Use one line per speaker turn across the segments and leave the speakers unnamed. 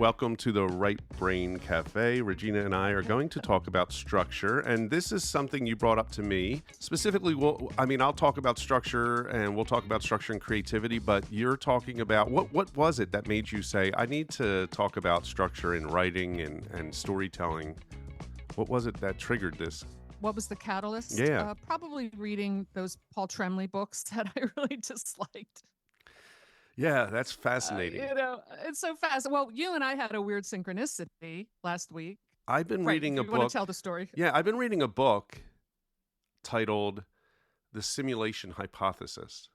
Welcome to the Right Brain Cafe. Regina and I are going to talk about structure, and this is something you brought up to me. Specifically, I'll talk about structure, and we'll talk about structure and creativity, but you're talking about, what was it that made you say, I need to talk about structure in writing and storytelling? What was it that triggered this?
What was the catalyst?
Yeah.
Probably reading those Paul Tremblay books that I really disliked.
Yeah, that's fascinating.
It's so fast. Well, you and I had a weird synchronicity last week.
I've been
Right,
reading
if
a
you want
book.
to tell the story.
Yeah, I've been reading a book titled The Simulation Hypothesis,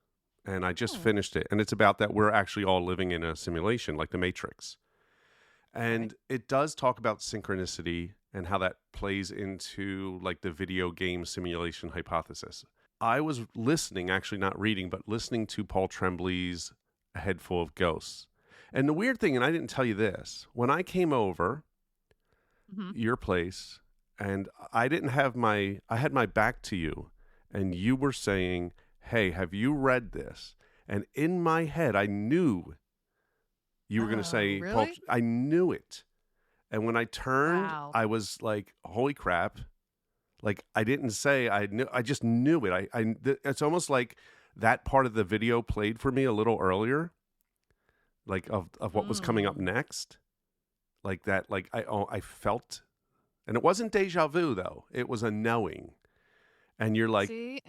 and I just finished it. And it's about that we're actually all living in a simulation, like the Matrix. And it does talk about synchronicity and how that plays into like the video game simulation hypothesis. I was listening, actually not reading, but listening to Paul Tremblay's A Head Full of Ghosts. And the weird thing, and I didn't tell you this, when I came over your place and I had my back to you and you were saying, hey, have you read this? And in my head, I knew you were going to say,
really?
Paul, I knew it. And when I turned,
Wow.
I was like, holy crap. Like I didn't say I knew, I just knew it. It's almost like that part of the video played for me a little earlier, like of what was coming up next. Like that, like I felt, and it wasn't deja vu though. It was a knowing. And you're like,
See?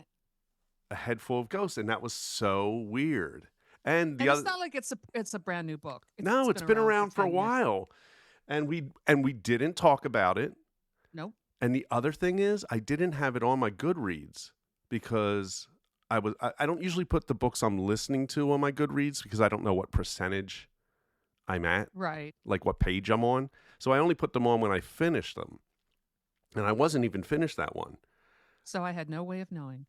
A Head Full of Ghosts. And that was so weird. And
It's not like it's a brand new book.
It's been around for a
10 years.
while. And we didn't talk about it.
Nope.
And the other thing is, I didn't have it on my Goodreads because I don't usually put the books I'm listening to on my Goodreads because I don't know what percentage I'm at.
Right.
Like what page I'm on. So I only put them on when I finish them. And I wasn't even finished that one.
So I had no way of knowing.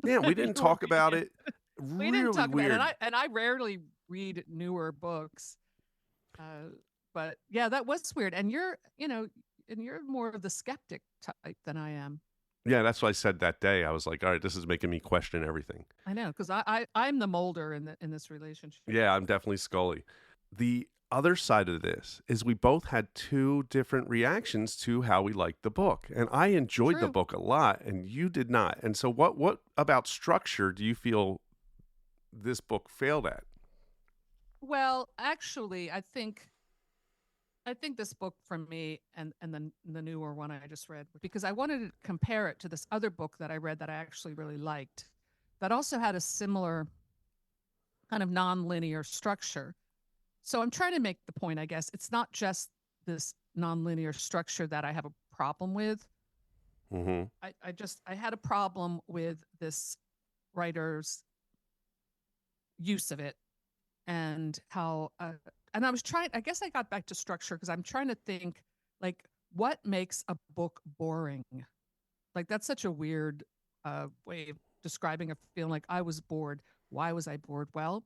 Yeah, we didn't talk about it.
We
really
didn't talk
weird.
about it. And I rarely read newer books. But yeah, that was weird. And you're more of the skeptic type than I am.
Yeah, that's what I said that day. I was like, all right, this is making me question everything.
I know, because I'm the molder in this relationship.
Yeah, I'm definitely Scully. The other side of this is we both had two different reactions to how we liked the book. And I enjoyed the book a lot and you did not. And so what about structure do you feel this book failed at?
Well, actually, I think this book for me and the newer one I just read, because I wanted to compare it to this other book that I read that I actually really liked, that also had a similar kind of non-linear structure. So I'm trying to make the point, I guess, it's not just this non-linear structure that I have a problem with.
Mm-hmm.
I had a problem with this writer's use of it and how and I guess I got back to structure because I'm trying to think, like, what makes a book boring? Like, that's such a weird way of describing a feeling. Like, I was bored. Why was I bored? Well,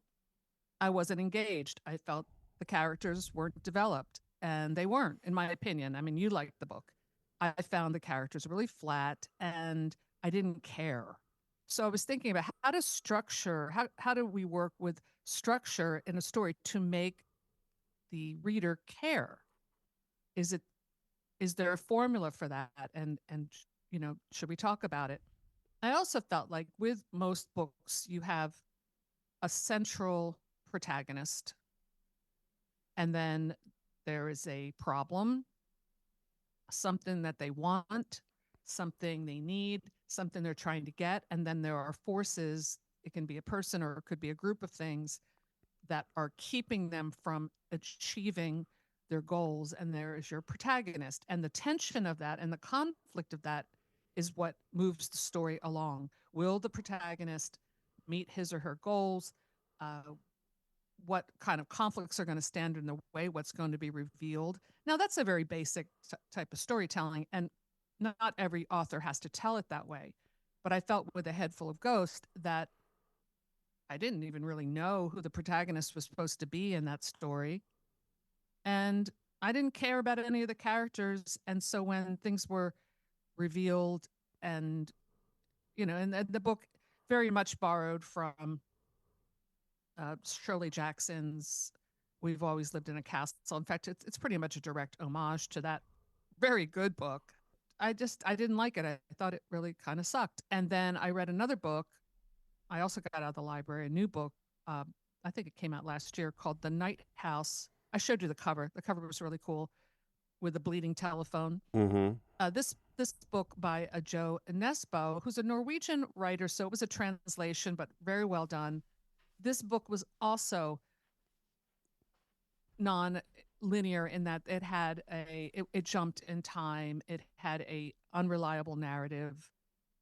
I wasn't engaged. I felt the characters weren't developed, and they weren't, in my opinion. I mean, you liked the book. I found the characters really flat, and I didn't care. So I was thinking about how do we work with structure in a story to make the reader care? Is there a formula for that? And should we talk about it? I also felt like with most books, you have a central protagonist, and then there is a problem, something that they want, something they need, something they're trying to get, and then there are forces. It can be a person or it could be a group of things that are keeping them from achieving their goals, and there is your protagonist. And the tension of that and the conflict of that is what moves the story along. Will the protagonist meet his or her goals? What kind of conflicts are going to stand in the way? What's going to be revealed? Now, that's a very basic type of storytelling, and not every author has to tell it that way. But I felt with A Head Full of Ghosts that I didn't even really know who the protagonist was supposed to be in that story. And I didn't care about any of the characters. And so when things were revealed and, and the book very much borrowed from Shirley Jackson's We've Always Lived in a Castle. In fact, it's pretty much a direct homage to that very good book. I didn't like it. I thought it really kind of sucked. And then I read another book. I also got out of the library a new book. I think it came out last year called The Night House. I showed you the cover. The cover was really cool with a bleeding telephone.
Mm-hmm.
This book by a Joe Nesbo, who's a Norwegian writer, so it was a translation, but very well done. This book was also non-linear in that it jumped in time. It had a unreliable narrative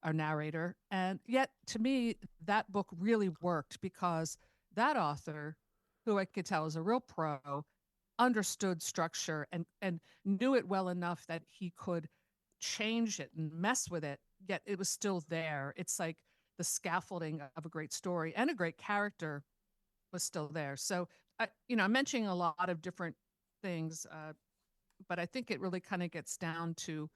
or narrator, and yet to me that book really worked because that author, who I could tell is a real pro, understood structure and knew it well enough that he could change it and mess with it, yet it was still there. It's like the scaffolding of a great story and a great character was still there. So, I'm mentioning a lot of different things, but I think it really kind of gets down to,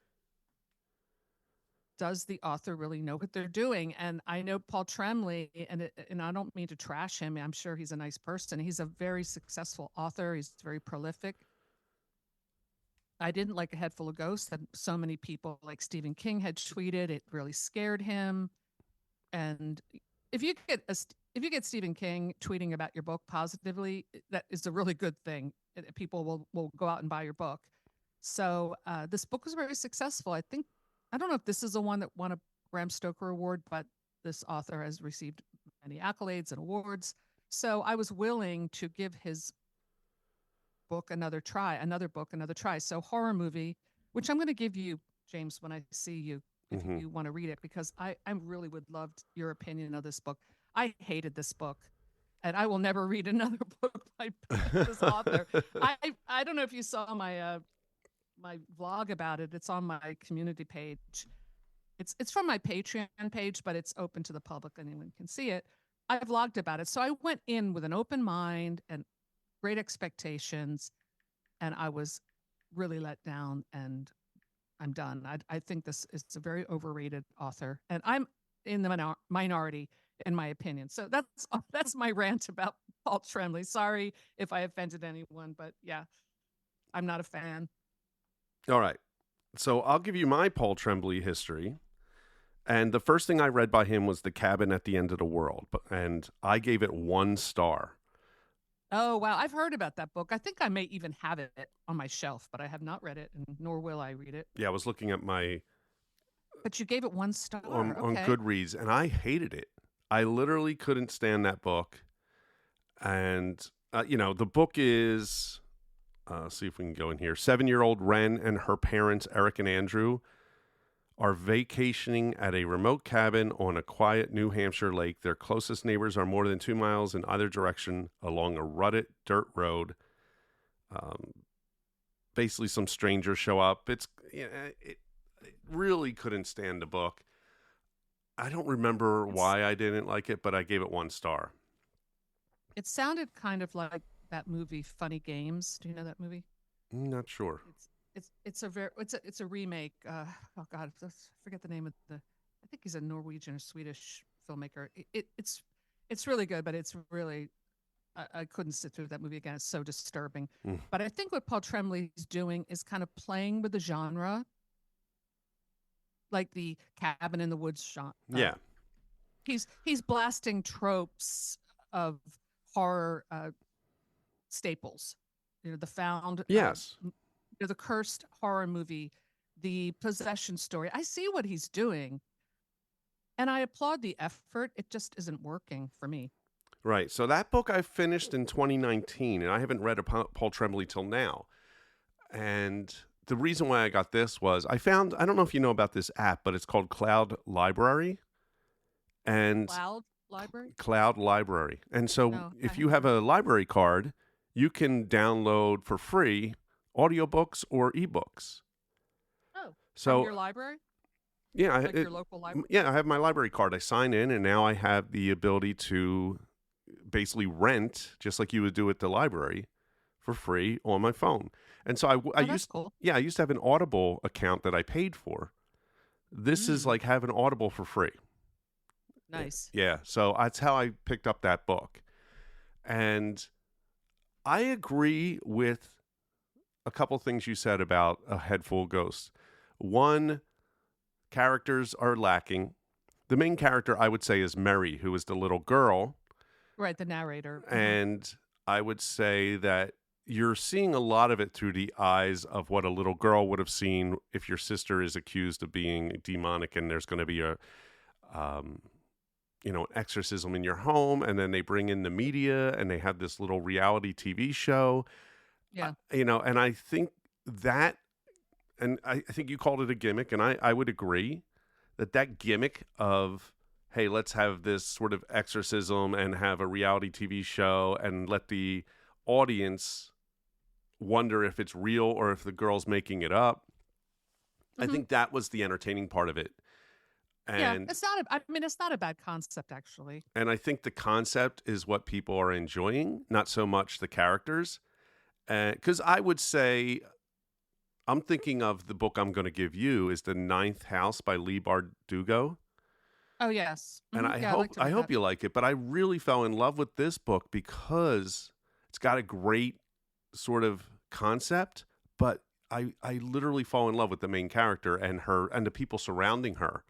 does the author really know what they're doing? And I know Paul Tremblay, and I don't mean to trash him. I'm sure he's a nice person. He's a very successful author. He's very prolific. I didn't like A Head Full of Ghosts that so many people like Stephen King had tweeted. It really scared him. And if you get Stephen King tweeting about your book positively, that is a really good thing. People will go out and buy your book. So this book was very successful. I don't know if this is the one that won a Bram Stoker Award, but this author has received many accolades and awards. So I was willing to give his book another try. So horror movie, which I'm going to give you, James, when I see you, if
Mm-hmm.
you want to read it, because I really would love your opinion of this book. I hated this book, and I will never read another book by this author. I don't know if you saw my vlog about it. It's on my community page. It's from my Patreon page, but it's open to the public. Anyone can see it. I vlogged about it. So I went in with an open mind and great expectations, and I was really let down, and I'm done. I think this is a very overrated author, and I'm in the minority in my opinion. So that's my rant about Paul Tremblay. Sorry if I offended anyone, but yeah, I'm not a fan.
All right. So I'll give you my Paul Tremblay history. And the first thing I read by him was The Cabin at the End of the World. And I gave it 1 star.
Oh, wow. I've heard about that book. I think I may even have it on my shelf, but I have not read it, and nor will I read it.
Yeah, I was looking at my...
But you gave it 1 star.
On
Okay.
Goodreads, and I hated it. I literally couldn't stand that book. And, the book is... see if we can go in here. 7-year-old Wren and her parents, Eric and Andrew, are vacationing at a remote cabin on a quiet New Hampshire lake. Their closest neighbors are more than 2 miles in either direction along a rutted dirt road. Basically, some strangers show up. It really couldn't stand the book. I don't remember why I didn't like it, but I gave it 1 star.
It sounded kind of like that movie Funny Games. Do you know that movie?
Not sure.
It's a remake. Oh God, I forget the name of I think he's a Norwegian or Swedish filmmaker. It's really good, but it's really I couldn't sit through that movie again. It's so disturbing. But I think what Paul Tremblay is doing is kind of playing with the genre, like the Cabin in the Woods genre.
Yeah,
he's blasting tropes of horror staples. The found.
Yes.
The cursed horror movie, the possession story. I see what he's doing, and I applaud the effort. It just isn't working for me.
Right. So that book I finished in 2019, and I haven't read a Paul Tremblay till now. And the reason why I got this was I don't know if you know about this app, but it's called Cloud Library. And
Cloud Library?
Cloud Library. And so if you have a library card, you can download for free audiobooks or ebooks.
Oh,
so
from your library?
Yeah,
your local library.
Yeah, I have my library card. I sign in, and now I have the ability to basically rent, just like you would do at the library, for free on my phone. And so I used to have an Audible account that I paid for. This is like having Audible for free.
Nice.
Yeah, so that's how I picked up that book, and I agree with a couple things you said about A Head Full of Ghosts. One, characters are lacking. The main character, I would say, is Mary, who is the little girl.
Right, the narrator.
And I would say that you're seeing a lot of it through the eyes of what a little girl would have seen if your sister is accused of being demonic and there's going to be a, um, an exorcism in your home. And then they bring in the media and they have this little reality TV show.
Yeah.
And I think that, and I think you called it a gimmick, and I would agree that gimmick of, hey, let's have this sort of exorcism and have a reality TV show and let the audience wonder if it's real or if the girl's making it up. I think that was the entertaining part of it. And
it's not a bad concept, actually.
And I think the concept is what people are enjoying, not so much the characters. Because I would say, I'm thinking of the book I'm going to give you is The Ninth House by Leigh Bardugo.
Oh, yes.
And I hope you like it. But I really fell in love with this book because it's got a great sort of concept, but I literally fall in love with the main character and her and the people surrounding her.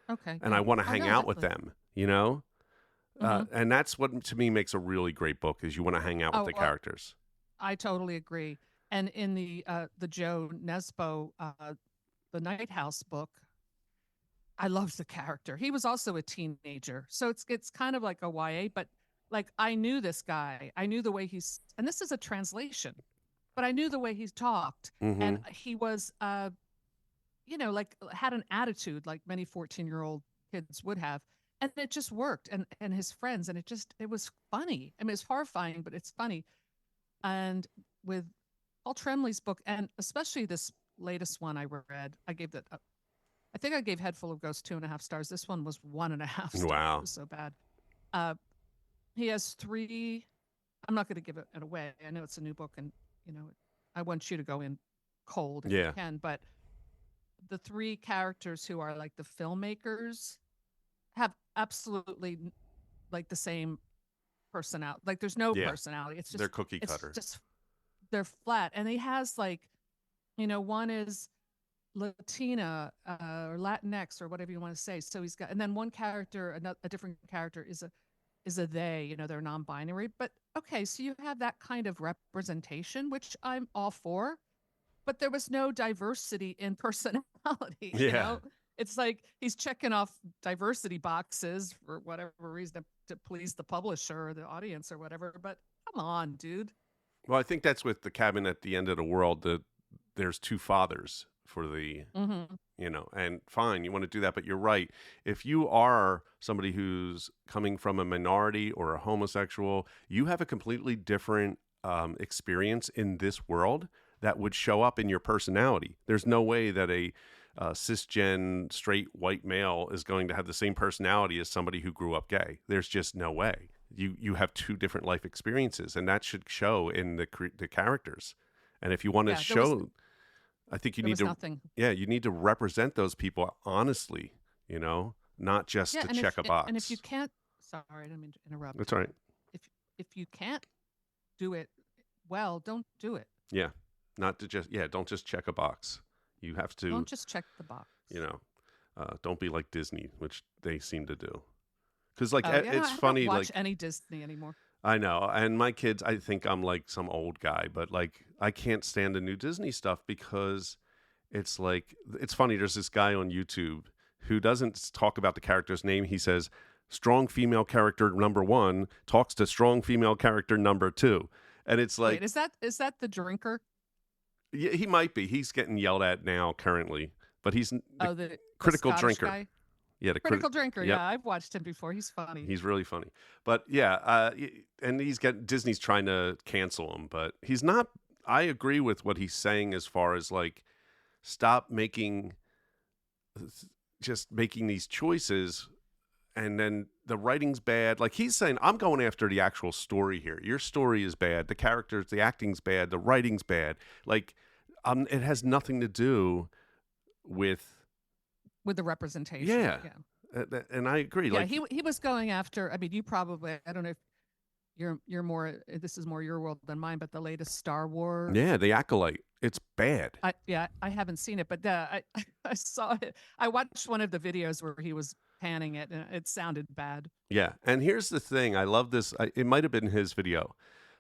Okay.
And I want to hang out with them, and that's what to me makes a really great book is you want to hang out with the characters.
I totally agree. And in the Joe Nesbo, the Night House book, I loved the character. He was also a teenager, so it's kind of like a YA, but like I knew this guy. I knew the way and this is a translation, but I knew the way he talked, and he was, like had an attitude like many 14-year-old kids would have, and it just worked. And his friends, and it was funny. I mean, it's horrifying, but it's funny. And with Paul Tremblay's book, and especially this latest one I read, I gave that. I think I gave Head Full of Ghosts 2.5 stars. This one was 1.5 stars.
Wow,
it was so bad. He has 3. I'm not going to give it away. I know it's a new book, and I want you to go in cold if you can. But the 3 characters who are like the filmmakers have absolutely like the same personality. Like there's no personality. It's just
they're cookie cutter.
It's just they're flat. And he has like, one is Latina or Latinx or whatever you want to say. So he's got, and then one character, a different character is a they. They're non-binary. But okay, so you have that kind of representation, which I'm all for. But there was no diversity in personality. It's like he's checking off diversity boxes for whatever reason to please the publisher or the audience or whatever. But come on, dude.
Well, I think that's with The Cabin at the End of the World. There's 2 fathers for the, and fine, you want to do that. But you're right. If you are somebody who's coming from a minority or a homosexual, you have a completely different experience in this world that would show up in your personality. There's no way that a cisgen straight white male is going to have the same personality as somebody who grew up gay. There's just no way. You have 2 different life experiences, and that should show in the characters. And if you want to show, I think you need to, you need to represent those people honestly, not just to check a box.
And if you can't, sorry, I didn't mean to interrupt.
That's all right.
If you can't do it well, don't do it.
Yeah. Not to just, don't just check a box. You have to.
Don't just check the box.
Don't be like Disney, which they seem to do. Because it's funny.
I don't watch any Disney anymore.
I know, and my kids, I think I'm like some old guy, but like I can't stand the new Disney stuff because it's like it's funny. There's this guy on YouTube who doesn't talk about the character's name. He says strong female character number 1 talks to strong female character number 2, and it's like,
wait, is that the drinker?
Yeah, he might be. He's getting yelled at now currently, but he's the critical drinker.
Guy?
Yeah, the
critical drinker. Yep. Yeah, I've watched him before. He's funny.
He's really funny. But and Disney's trying to cancel him, but he's not. I agree with what he's saying as far as like, stop making these choices, and then the writing's bad. Like he's saying, I'm going after the actual story here. Your story is bad. The characters, the acting's bad. The writing's bad. Like, it has nothing to do with
the representation.
Yeah. And I agree.
Yeah, he was going after. I mean, you probably. I don't know if you're more, this is more your world than mine, but the latest Star Wars.
Yeah, The Acolyte. It's bad.
I haven't seen it, but I saw it. I watched one of the videos where he was panning it, and it sounded bad.
Yeah, and here's the thing. I love this. It might have been his video,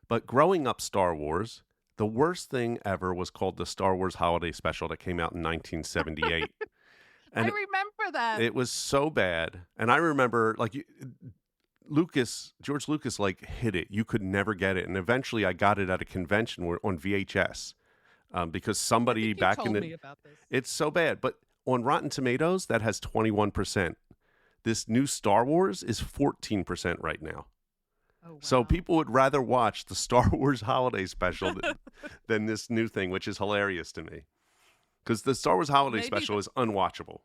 but growing up Star Wars, the worst thing ever was called the Star Wars Holiday Special that came out in 1978.
I
And
remember that.
it was so bad. And I remember, like, George Lucas, like, hid it. You could never get it. And eventually I got it at a convention on VHS because somebody
I think you
back
told
in the.
me about this.
It's so bad. But on Rotten Tomatoes, that has 21%. This new Star Wars is 14% right now.
Oh, wow.
So people would rather watch the Star Wars Holiday Special than this new thing, which is hilarious to me. Because the Star Wars Holiday Special is unwatchable.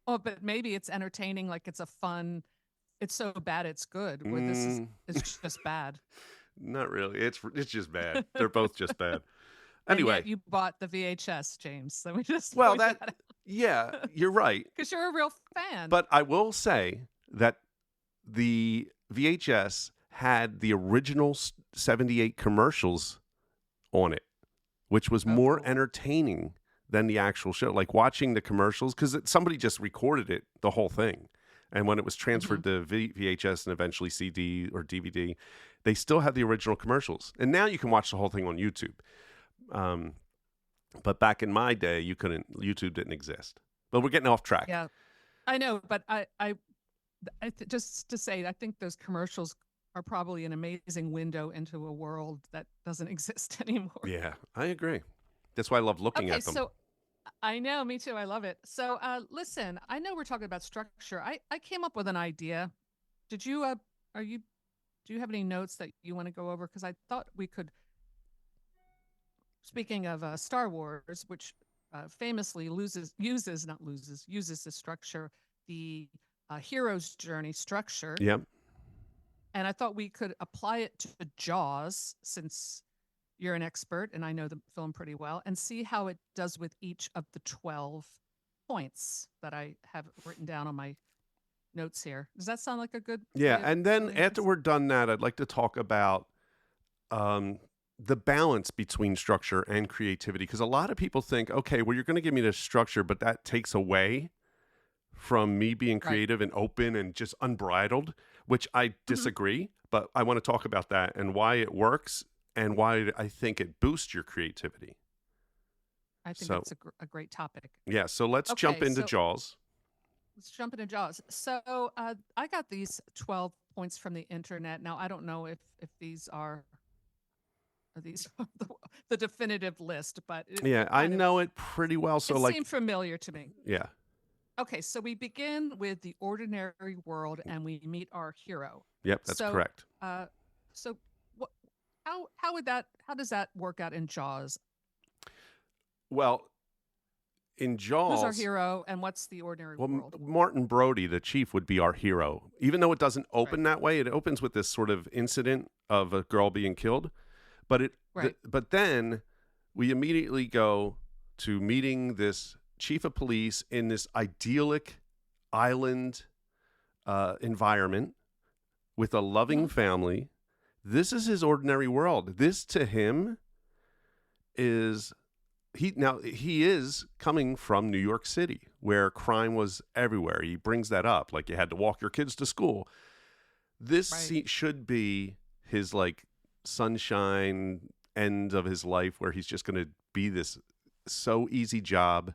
Oh, but maybe it's entertaining, like it's a fun, it's so bad it's good. Where this is, it's just bad.
Not really. It's just bad. They're both just bad.
And
Anyway,
yet you bought the VHS, James. So we just
well, yeah, you're right.
because you're a real fan.
But I will say that the VHS had the original 78 commercials on it, which was more
cool.
entertaining than the actual show. Like watching the commercials, because somebody just recorded it, the whole thing. And when it was transferred to VHS and eventually CD or DVD, they still had the original commercials. And now you can watch the whole thing on YouTube. But back in my day, you couldn't. YouTube didn't exist. But we're getting off track.
Yeah, I know. But just to say, I think those commercials are probably an amazing window into a world that doesn't exist anymore.
Yeah, I agree. That's why I love looking at them.
So I know, me too. I love it. So listen, I know we're talking about structure. I came up with an idea. Did you do you have any notes that you want to go over? Because I thought we could. Speaking of Star Wars, which famously uses the structure, the hero's journey structure.
Yep.
And I thought we could apply it to Jaws, since you're an expert and I know the film pretty well, and see how it does with each of the 12 points that I have written down on my notes here. Does that sound like a good?
Yeah, and then after we're done that, I'd like to talk about the balance between structure and creativity, because a lot of people think, okay, well, you're going to give me this structure, but that takes away from me being creative and open and just unbridled, which I disagree. But I want to talk about that and why it works and why I think it boosts your creativity.
I think that's a great topic.
Yeah, so let's jump into Jaws.
Let's jump into Jaws. So I got these 12 points from the internet. Now, I don't know if these are the definitive list, but
I know it pretty well. So
it seemed familiar to me.
Yeah.
Okay, so we begin with the ordinary world and we meet our hero.
Yep, that's correct.
So how does that work out in Jaws?
Well, in Jaws,
who's our hero and what's the ordinary world?
Martin Brody, the chief, would be our hero. Even though it doesn't open that way, it opens with this sort of incident of a girl being killed. But but then we immediately go to meeting this chief of police in this idyllic island environment with a loving family. This is his ordinary world. This to him is he is coming from New York City, where crime was everywhere. He brings that up, like you had to walk your kids to school. This should be his like sunshine end of his life, where he's just going to be this so easy job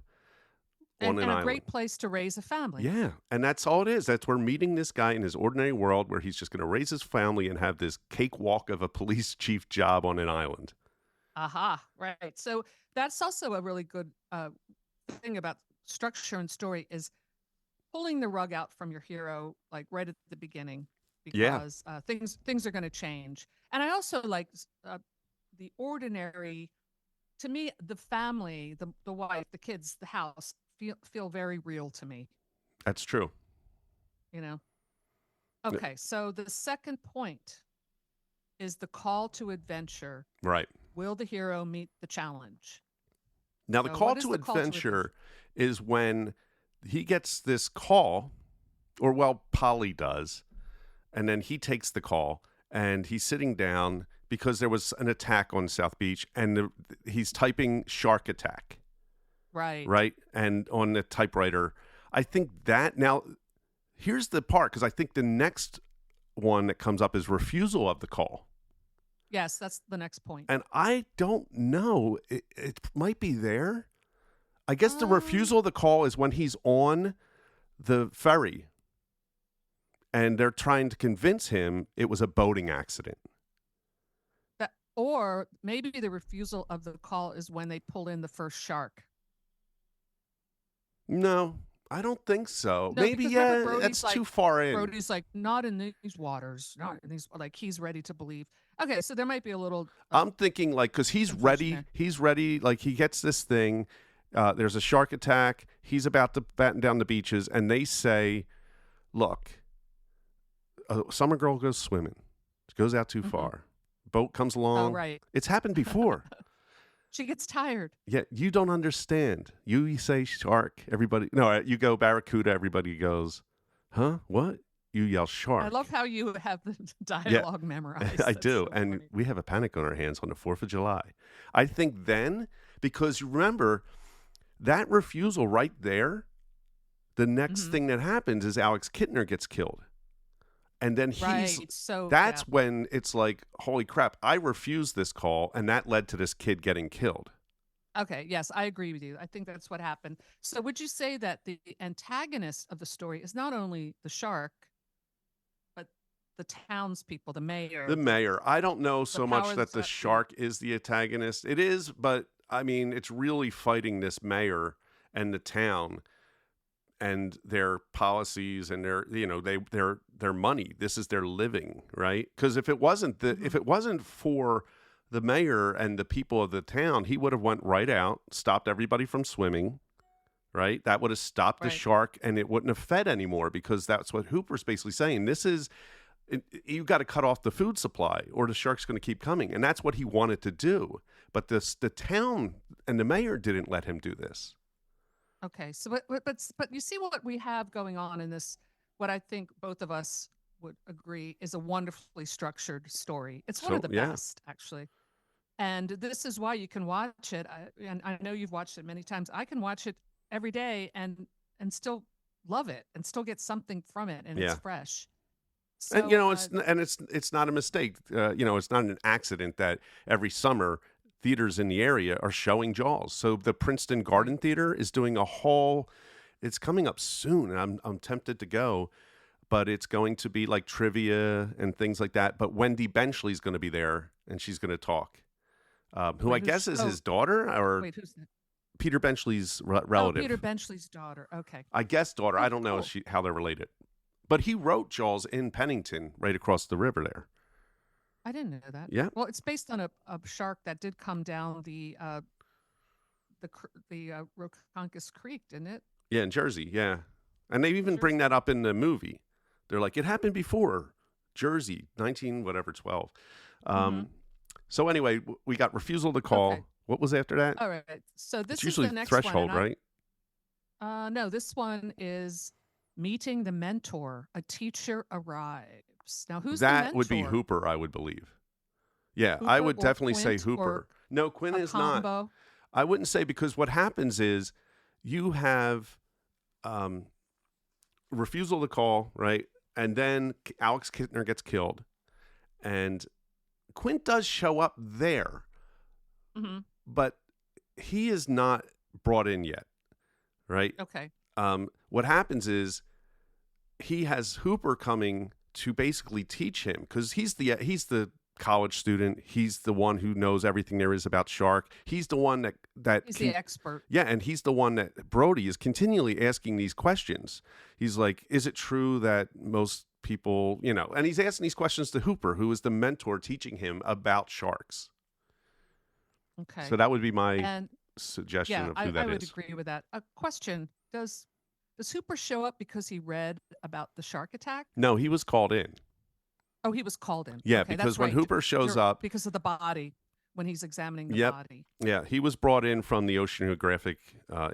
on an island.
A great place to raise a family.
Yeah, and that's all it is. That's we're meeting this guy in his ordinary world, where he's just going to raise his family and have this cakewalk of a police chief job on an island.
Aha, right. So that's also a really good thing about structure and story, is pulling the rug out from your hero, like right at the beginning, because things are going to change. And I also like the ordinary. To me, the family, the wife, the kids, the house feel very real to me.
That's true.
You know. Okay, so the second point is the call to adventure.
Right.
Will the hero meet the challenge?
Now, the call to adventure is when he gets this call, or well, Polly does, and then he takes the call, and he's sitting down because there was an attack on South Beach, and he's typing shark attack. Right. And on the typewriter, I think that now here's the part, because I think the next one that comes up is refusal of the call.
Yes, that's the next point.
And I don't know. It might be there. I guess the refusal of the call is when he's on the ferry and they're trying to convince him it was a boating accident.
Or maybe the refusal of the call is when they pull in the first shark.
No, I don't think so.
No,
maybe, that's too far in.
Brody's like, not in these waters, not in these, like, he's ready to believe. Okay, so there might be a little.
I'm thinking, like, because he's ready, like, he gets this thing. There's a shark attack. He's about to batten down the beaches, and they say, look, a summer girl goes swimming. She goes out too far. Boat comes along.
Oh, right.
It's happened before.
She gets tired.
Yeah, you don't understand. You say shark, everybody. No, you go barracuda, everybody goes, huh? What? You yell shark.
I love how you have the dialogue memorized.
I do.
So
and
funny.
We have a panic on our hands on the 4th of July. I think then, because you remember, that refusal right there, the next thing that happens is Alex Kittner gets killed. And then that's when it's like, holy crap, I refused this call, and that led to this kid getting killed.
Okay, yes, I agree with you. I think that's what happened. So would you say that the antagonist of the story is not only the shark, but the townspeople, the mayor?
The mayor. I don't know so much that the shark is the antagonist. It is, but I mean, it's really fighting this mayor and the town and their policies and their money. This is their living, right? Because if it wasn't for the mayor and the people of the town, he would have went right out, stopped everybody from swimming, right? That would have stopped the shark, and it wouldn't have fed anymore, because that's what Hooper's basically saying. You've got to cut off the food supply or the shark's going to keep coming. And that's what he wanted to do. But the town and the mayor didn't let him do this.
Okay, so but you see what we have going on in this, what I think both of us would agree is a wonderfully structured story. It's one of the best, actually. And this is why you can watch it. And I know you've watched it many times. I can watch it every day and still love it and still get something from it, and it's fresh. So,
and it's not a mistake. It's not an accident that every summer theaters in the area are showing Jaws. So the Princeton Garden Theater is doing it's coming up soon, and I'm tempted to go, but it's going to be like trivia and things like that. But Wendy Benchley's going to be there, and she's going to talk. Who I guess is his daughter, or
who's that?
Peter Benchley's relative.
Peter Benchley's daughter. Okay.
I guess daughter. I don't know how they're related. But he wrote Jaws in Pennington, right across the river there.
I didn't know that.
Yeah.
Well, it's based on a shark that did come down the Roconkus Creek, didn't it?
Yeah, in Jersey. Yeah, and they even bring that up in the movie. They're like, it happened before, Jersey, 12. So anyway, we got refusal to call. Okay. What was after that?
All right. So this
is the next threshold, one, right?
No, this one is meeting the mentor. A teacher arrives. Now, who's the mentor?
That would be Hooper, I would believe. Yeah, Hooper, I would definitely say Hooper. No, Quinn is not. I wouldn't say, because what happens is you have refusal to call, right? And then Alex Kittner gets killed. And Quint does show up there, but he is not brought in yet, right?
Okay.
What happens is he has Hooper coming to basically teach him, because he's the college student. He's the one who knows everything there is about shark. He's the one that
he's the expert.
Yeah, and he's the one that Brody is continually asking these questions. He's like, is it true that most people, and he's asking these questions to Hooper, who is the mentor teaching him about sharks.
Okay.
So that would be my suggestion of who that is.
I would agree with that. A question: Does Hooper show up because he read about the shark attack?
No, he was called in.
Oh, he was called in.
Yeah, okay, because when Hooper shows up,
because of the body, when he's examining the body.
Yeah, he was brought in from the Oceanographic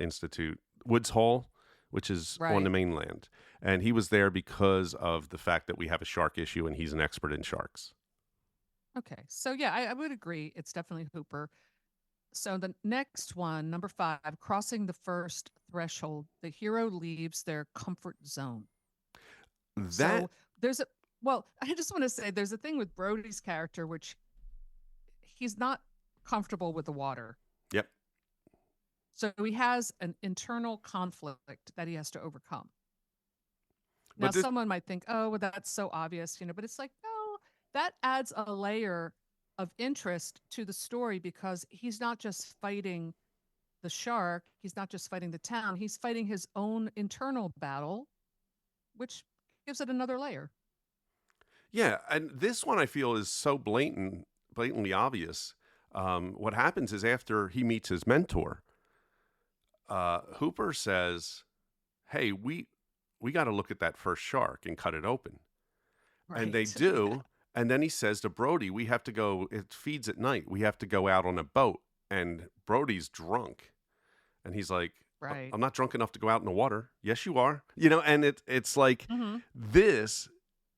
Institute, Woods Hole, which is on the mainland. And he was there because of the fact that we have a shark issue, and he's an expert in sharks.
Okay. So yeah, I would agree. It's definitely Hooper. So the next one, number 5, crossing the first threshold, the hero leaves their comfort zone.
That
So there's a well, I just want to say there's a thing with Brody's character which he's not comfortable with the water.
Yep.
So he has an internal conflict that he has to overcome. Now,
But this
someone might think, oh, well, that's so obvious, but it's like, no, that adds a layer of interest to the story because he's not just fighting the shark, he's not just fighting the town, he's fighting his own internal battle, which gives it another layer.
Yeah, and this one I feel is so blatantly obvious. What happens is after he meets his mentor, Hooper says, "Hey, we got to look at that first shark and cut it open," and they
Right.
do. And then he says to Brody, "We have to go. It feeds at night. We have to go out on a boat." And Brody's drunk, and he's like,
Right.
"I'm not drunk enough to go out in the water." Yes, you are. And it's like
Mm-hmm.
this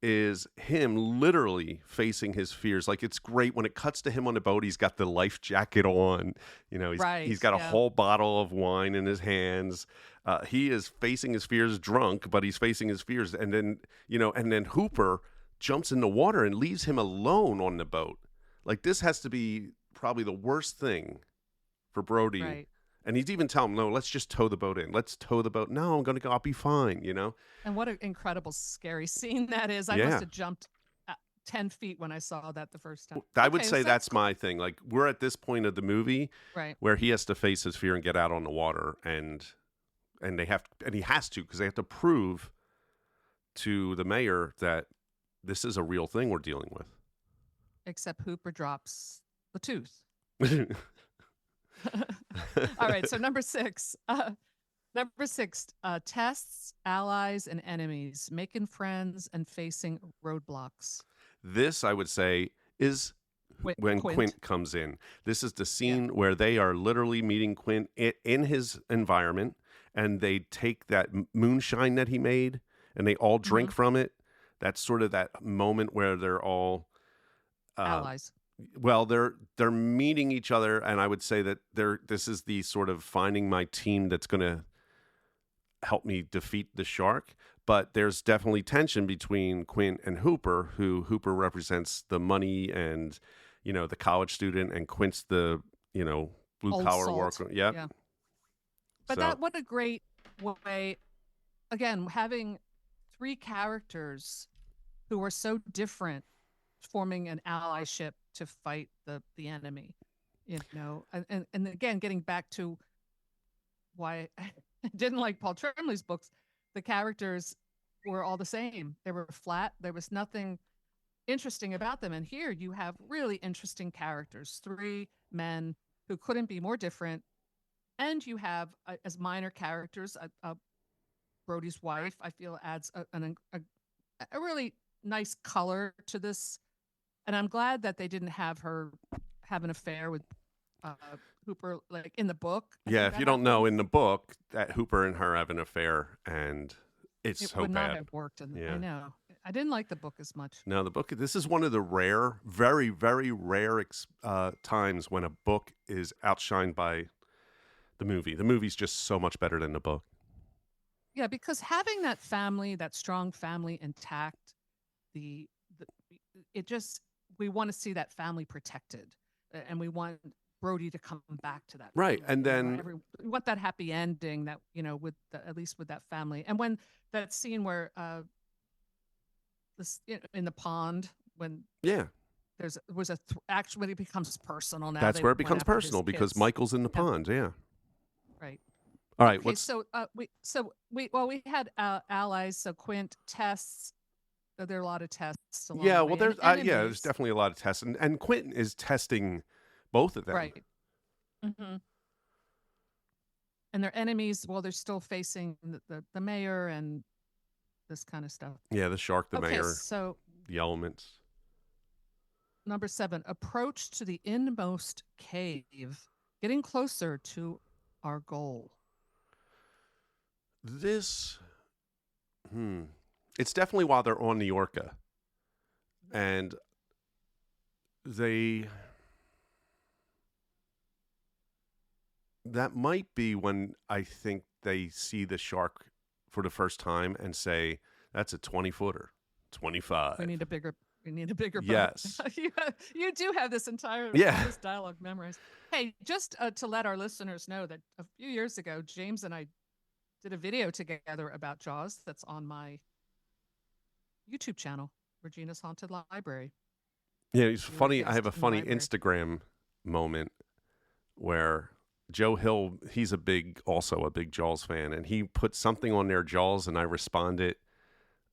is him literally facing his fears. Like it's great when it cuts to him on the boat. He's got the life jacket on. He's
Right.
got a
Yeah.
whole bottle of wine in his hands. He is facing his fears drunk, but he's facing his fears. And then Hooper jumps in the water and leaves him alone on the boat. Like this has to be probably the worst thing for Brody.
Right.
And he's even telling him, no, let's just tow the boat in. Let's tow the boat. No, I'm going to go. I'll be fine.
And what an incredible, scary scene that is. I must
Yeah.
have jumped 10 feet when I saw that the first time.
I would
Okay,
say
so
that's my thing. Like we're at this point of the movie
right.
where he has to face his fear and get out on the water, and he has to because they have to prove to the mayor that this is a real thing we're dealing
Except Hooper drops the tooth.
with.
All right. So number six, tests, allies, and enemies, making friends and facing roadblocks.
This, I would say, is when Quint comes in. This is the scene where they are literally meeting Quint in his environment, and they take that moonshine that he made, and they all drink from it. That's sort of that moment where they're all
Allies.
well, they're meeting each other, and I would say that this is the sort of finding my team that's going to help me defeat the shark. But there's definitely tension between Quint and Hooper, who Hooper represents the money and the college student, and Quint's the blue collar worker. Yep.
Yeah. But what a great way, again, having 3 characters who are so different forming an allyship to fight the enemy, and again, getting back to why I didn't like Paul Tremblay's books, the characters were all the same. They were flat. There was nothing interesting about them. And here you have really interesting characters, 3 men who couldn't be more different. And you have, as minor characters, Brody's wife, I feel adds a really nice color to this. And I'm glad that they didn't have her have an affair with Hooper, like in the book.
Yeah, if you don't know, in the book, that Hooper and her have an affair, and it's
it
so
would
bad.
not have worked.
Yeah.
I know. I didn't like the book as much.
No, the book. This is one of the rare, very, very rare times when a book is outshined by the movie. The movie's just so much better than the book.
Yeah, because having that family, that strong family intact, it just, we want to see that family protected, and we want Brody to come back to that.
Right,
family.
and then
we want that happy ending that with at least with that family. And when that scene where this in the pond when was actually when it becomes personal now.
That's where it becomes personal because Michael's in the pond. Yeah.
Right.
All right.
Okay, we had allies. So Quint tests. There are a lot of tests. Along
Yeah.
the
Well,
way.
there's definitely a lot of tests, and Quentin is testing both of them.
Right. Mm-hmm. And their enemies. Well, they're still facing the mayor and this kind of stuff.
Yeah, the shark, the mayor,
so
the elements.
Number 7, approach to the inmost cave, getting closer to our goal.
This, it's definitely while they're on New Yorka, and they that might be when I think they see the shark for the first time and say, "That's a 20-footer, 25."
We need a bigger. We need a bigger boat.
Yes.
You do have this entire
Yeah.
this dialogue memorized. Hey, just to let our listeners know that a few years ago, James and I did a video together about Jaws that's on my YouTube channel, Regina's Haunted Library.
Yeah, it's
You were a
funny. I have a
guest in the
funny
library.
Instagram moment where Joe Hill, he's also a big Jaws fan, and he put something on their Jaws, and I responded,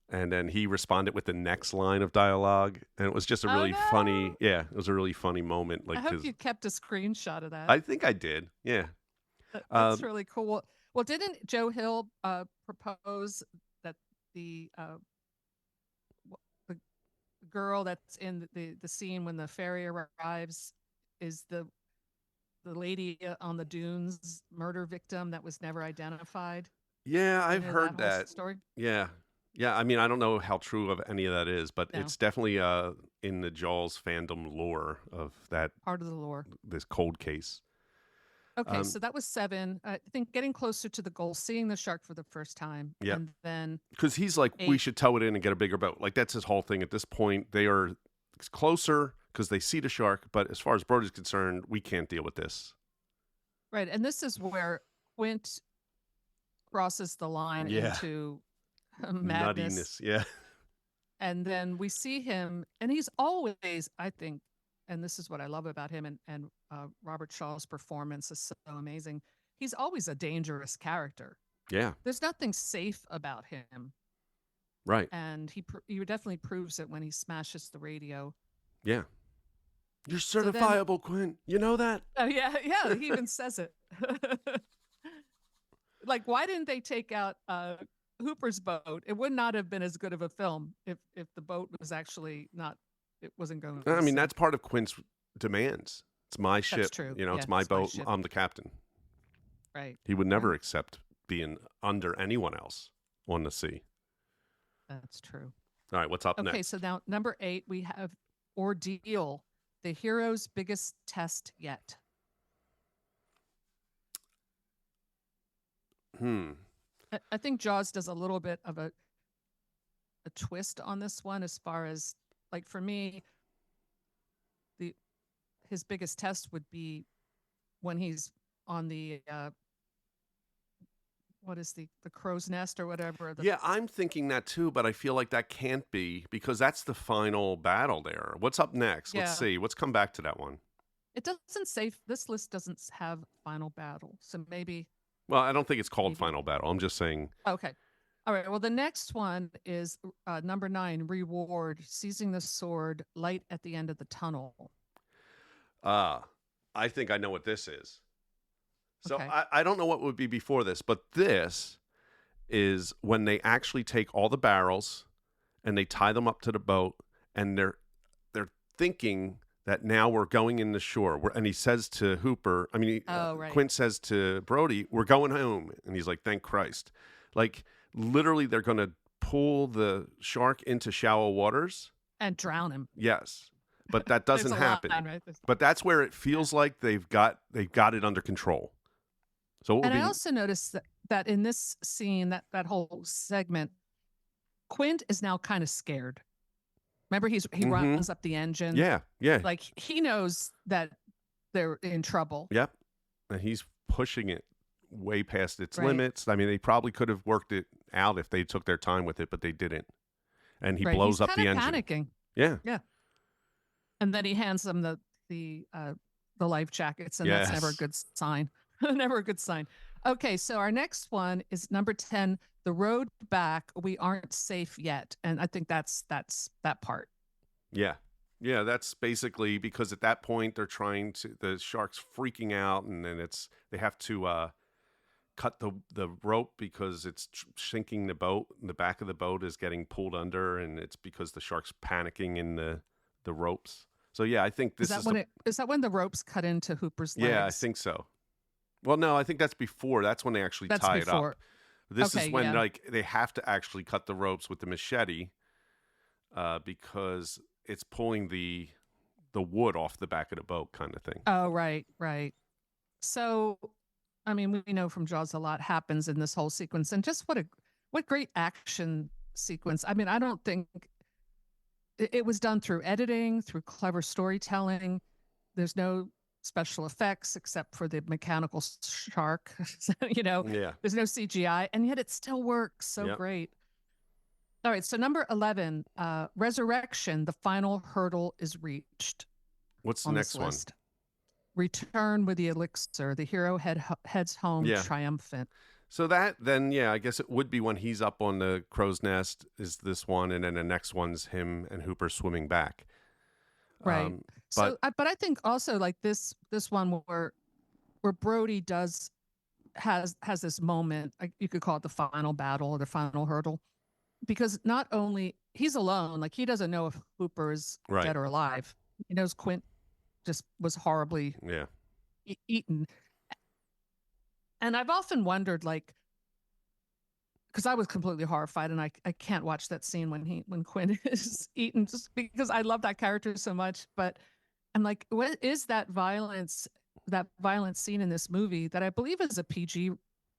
and then he responded with the next line of dialogue, and it was just a really funny. Yeah, it was a really funny moment.
I hope you kept a screenshot of that.
I think I did. Yeah,
that's really cool. Well, didn't Joe Hill propose that the girl that's in the scene when the ferry arrives is the lady on the dunes murder victim that was never identified?
Yeah, I've heard that
story.
Yeah. I mean, I don't know how true of any of that is, but it's definitely in the Jaws fandom lore of that
part of the lore.
This cold case.
Okay, so that was 7. I think getting closer to the goal, seeing the shark for the first time.
Yeah.
And then
because he's like, 8. We should tow it in and get a bigger boat. Like, that's his whole thing at this point. They are closer because they see the shark, but as far as Brody's concerned, we can't deal with this.
Right, and this is where Quint crosses the line into madness.
Nuttiness, yeah.
And then we see him, and he's always, I think, and this is what I love about him, and Robert Shaw's performance is so amazing. He's always a dangerous character.
Yeah.
There's nothing safe about him.
Right.
And he definitely proves it when he smashes the radio.
Yeah. You're certifiable, Quint. You know that?
Oh, yeah. Yeah. He even says it. Like, why didn't they take out Hooper's boat? It would not have been as good of a film if the boat was actually not, it wasn't going.
I mean, that's part of Quint's demands. It's my ship. That's
true.
You know, it's my boat. I'm the captain.
Right.
He would never accept being under anyone else on the sea.
That's true.
All right, what's up next?
Okay, so now number 8, we have Ordeal, the hero's biggest test yet. I think Jaws does a little bit of a twist on this one, as far as, like, for me, his biggest test would be when he's on the what is the crow's nest or whatever.
Yeah, I'm thinking that too, but I feel like that can't be, because that's the final battle there. What's up next? Let's see. Let's come back to that one.
It doesn't say, this list doesn't have final battle, so maybe.
Well, I don't think it's called final battle. I'm just saying.
Okay. All right. Well, the next one is number 9, reward, seizing the sword, light at the end of the tunnel.
I think I know what this is. So
okay.
I don't know what would be before this, but this is when they actually take all the barrels and they tie them up to the boat, and they're thinking that now we're going in the shore. And he says to Hooper, Quint says to Brody, we're going home. And he's like, thank Christ. Like, literally, they're going to pull the shark into shallow waters.
And drown him.
Yes. But that doesn't happen. Right? But that's where it feels like they've got it under control. So I
also noticed that in this scene, that whole segment, Quint is now kind of scared. Remember, he runs up the engine.
Yeah.
Like, he knows that they're in trouble.
Yep. And he's pushing it way past its limits. I mean, they probably could have worked it out if they took their time with it, but they didn't. And he blows up the engine.
Panicking.
Yeah.
Yeah. And then he hands them the life jackets, and that's never a good sign. Never a good sign. Okay, so our next one is number 10, the road back. We aren't safe yet. And I think that's that part.
Yeah. Yeah, that's basically, because at that point the shark's freaking out, and then they have to cut the rope because it's sinking the boat. And the back of the boat is getting pulled under, and it's because the shark's panicking in the ropes. So yeah, I think this
is that when the ropes cut into Hooper's legs?
Yeah, I think so. Well, no, I think that's before. That's when they actually tie it up. This is when they have to actually cut the ropes with the machete, because it's pulling the the wood off the back of the boat kind of thing.
Oh, right, right. So, I mean, we know from Jaws a lot happens in this whole sequence, and just what great action sequence. I mean, I don't think it was done through editing, through clever storytelling. There's no special effects except for the mechanical shark.
Yeah.
There's no CGI, and yet it still works so
Yep.
great. All right, so number 11, Resurrection, the final hurdle is reached.
What's the
on
next
this
one?
list. Return with the elixir. The hero heads home triumphant.
So that then, I guess it would be when he's up on the crow's nest is this one, and then the next one's him and Hooper swimming back.
Right. But I think also like this one where Brody has this moment, you could call it the final battle or the final hurdle, because not only he's alone, like he doesn't know if Hooper is dead or alive. He knows Quint just was horribly eaten. And I've often wondered, like, because I was completely horrified, and I can't watch that scene when Quint is eaten, just because I love that character so much. But I'm like, what is that violent scene in this movie that I believe is a PG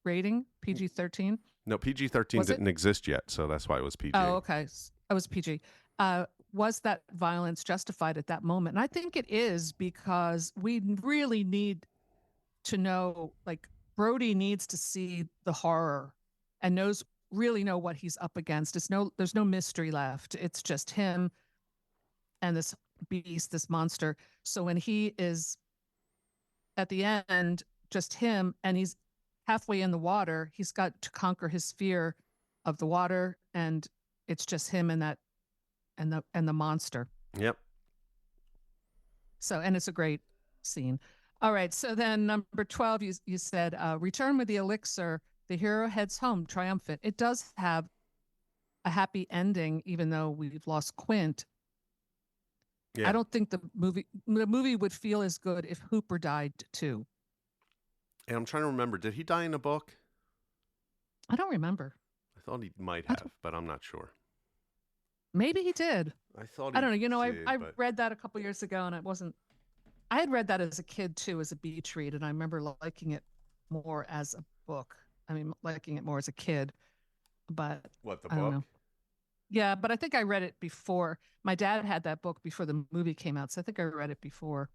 rating, PG-13?
No, PG-13 didn't exist yet, so that's why it was PG.
Oh, okay, it was PG. Was that violence justified at that moment? And I think it is, because we really need to know, like, Brody needs to see the horror and really know what he's up against. There's no mystery left. It's just him and this beast, this monster. So when he is at the end, just him, and he's halfway in the water, he's got to conquer his fear of the water, and it's just him and the monster.
Yep.
So, and it's a great scene. All right. So then number 12, you said, return with the elixir. The hero heads home triumphant. It does have a happy ending, even though we've lost Quint. Yeah. I don't think the movie would feel as good if Hooper died too.
And I'm trying to remember, did he die in the book?
I don't remember.
I thought he might have, but I'm not sure.
Maybe he did.
I thought
I don't know. I read that a couple years ago, and I had read that as a kid too, as a beach read, and I remember liking it more as a book. I mean, liking it more as a kid, but
what, the
I don't
book?
know. Yeah, but I think I read it before. My dad had that book before the movie came out, so I think I read it before.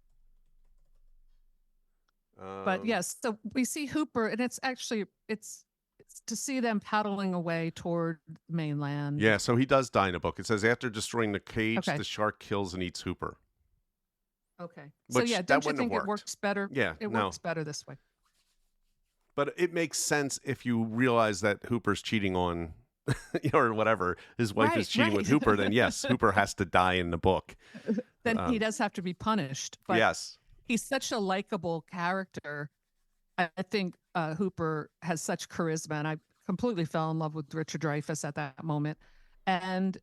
But yes, so we see Hooper, and it's to see them paddling away toward mainland.
Yeah, so he does die in a book. It says after destroying the cage, the shark kills and eats Hooper.
Okay. So yeah, don't you think it works better?
Yeah,
it works better this way.
But it makes sense if you realize that Hooper's cheating on, or whatever, his wife is cheating with Hooper, then yes, Hooper has to die in the book.
Then he does have to be punished. But
yes.
He's such a likable character. I think Hooper has such charisma, and I completely fell in love with Richard Dreyfuss at that moment. And,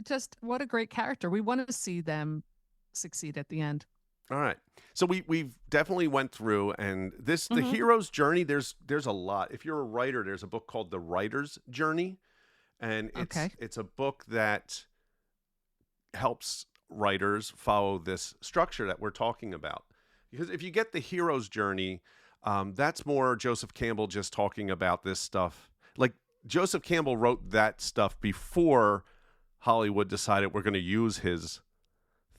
just what a great character. We want to see them succeed at the end.
All right. So we've definitely went through, and the hero's journey, there's a lot. If you're a writer, there's a book called The Writer's Journey, and it's a book that helps writers follow this structure that we're talking about. Because if you get the hero's journey, that's more Joseph Campbell just talking about this stuff. Like, Joseph Campbell wrote that stuff before Hollywood decided we're going to use his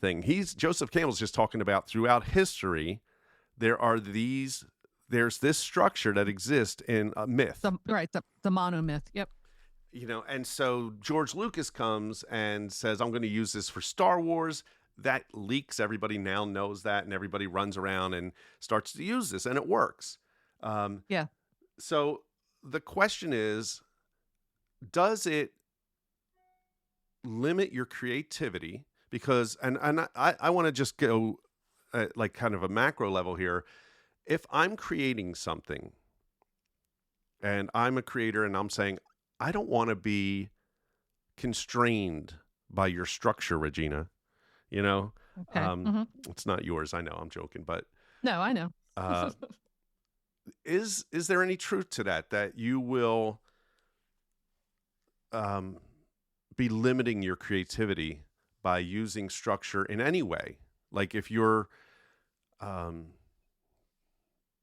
thing. Joseph Campbell's just talking about throughout history, there's this structure that exists in a myth.
The monomyth. Yep.
And so George Lucas comes and says, I'm going to use this for Star Wars. That leaks. Everybody now knows that, and everybody runs around and starts to use this, and it works.
Yeah.
So the question is, does it limit your creativity? Because, and I want to just go like kind of a macro level here. If I'm creating something and I'm a creator and I'm saying, I don't want to be constrained by your structure, Regina.
Okay.
It's not yours. I know, I'm joking, but
no, I know.
Is there any truth to that you will be limiting your creativity by using structure in any way? Like if you're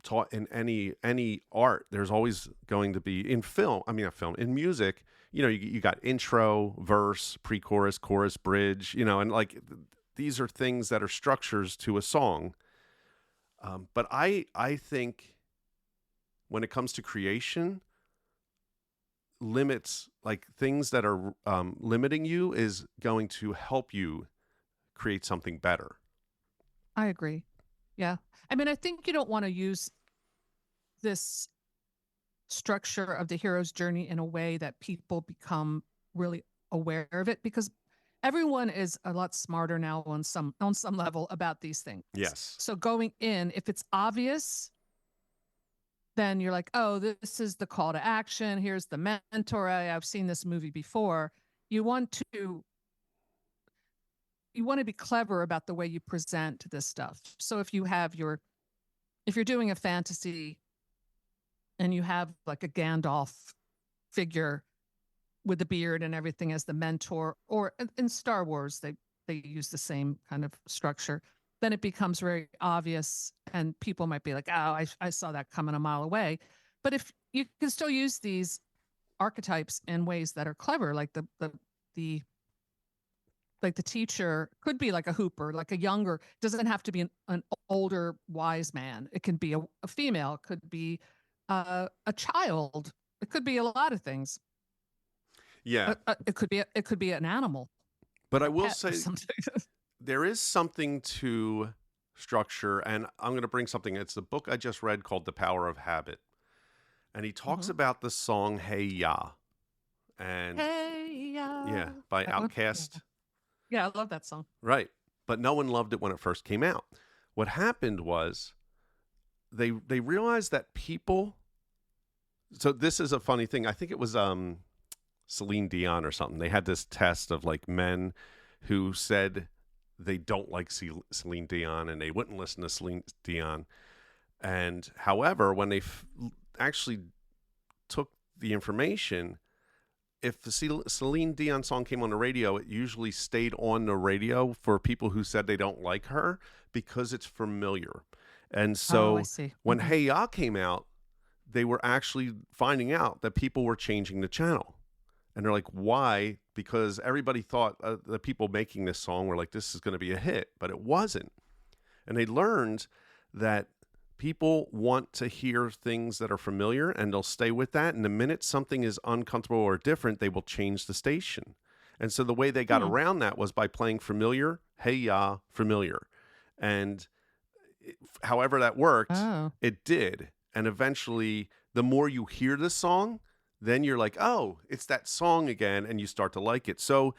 taught in any art, there's always going to be in film. I mean, not film, in music. You got intro, verse, pre-chorus, chorus, bridge. And like these are things that are structures to a song. But I think when it comes to creation, limits, like things that are limiting you, is going to help you create something better.
I agree. Yeah. I mean, I think you don't want to use this structure of the hero's journey in a way that people become really aware of it, because everyone is a lot smarter now on some level about these things.
Yes.
So going in, if it's obvious, then you're like, oh, this is the call to action. Here's the mentor. I've seen this movie before. You want to be clever about the way you present this stuff. So if you're doing a fantasy and you have like a Gandalf figure with the beard and everything as the mentor, or in Star Wars, they use the same kind of structure, then it becomes very obvious and people might be like, oh, I saw that coming a mile away. But if you can still use these archetypes in ways that are clever, like the teacher could be like a hooper, like a younger, doesn't have to be an older wise man. It can be a female, it could be a child. It could be a lot of things.
Yeah.
It could be an animal.
But I will say there is something to structure, and I'm going to bring something. It's a book I just read called The Power of Habit. And he talks about the song Hey Ya. And
Hey Ya.
Yeah, by Outkast.
Yeah, I love that song.
Right. But no one loved it when it first came out. What happened was they realized that people, so this is a funny thing. I think it was Celine Dion or something. They had this test of like men who said they don't like Celine Dion and they wouldn't listen to Celine Dion. And however, when they actually took the information, if the Celine Dion song came on the radio, it usually stayed on the radio for people who said they don't like her because it's familiar. And so when Hey Ya came out, they were actually finding out that people were changing the channel. And they're like, why? Because everybody thought the people making this song were like, this is going to be a hit, but it wasn't. And they learned that people want to hear things that are familiar and they'll stay with that. And the minute something is uncomfortable or different, they will change the station. And so the way they got around that was by playing familiar, Hey Ya, familiar. And however that worked, it did. And eventually, the more you hear the song, then you're like, oh, it's that song again, and you start to like it. So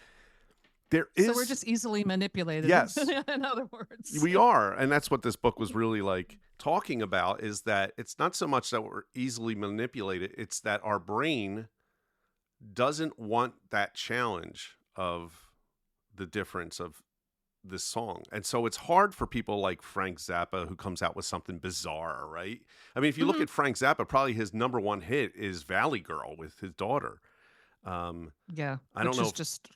there is... So
we're just easily manipulated.
Yes.
In other words.
We are. And that's what this book was really like talking about, is that it's not so much that we're easily manipulated, it's that our brain doesn't want that challenge of the difference of this song. And so it's hard for people like Frank Zappa, who comes out with something bizarre, right? I mean, if you look at Frank Zappa, probably his number one hit is Valley Girl with his daughter.
Yeah.
I don't know.
It's just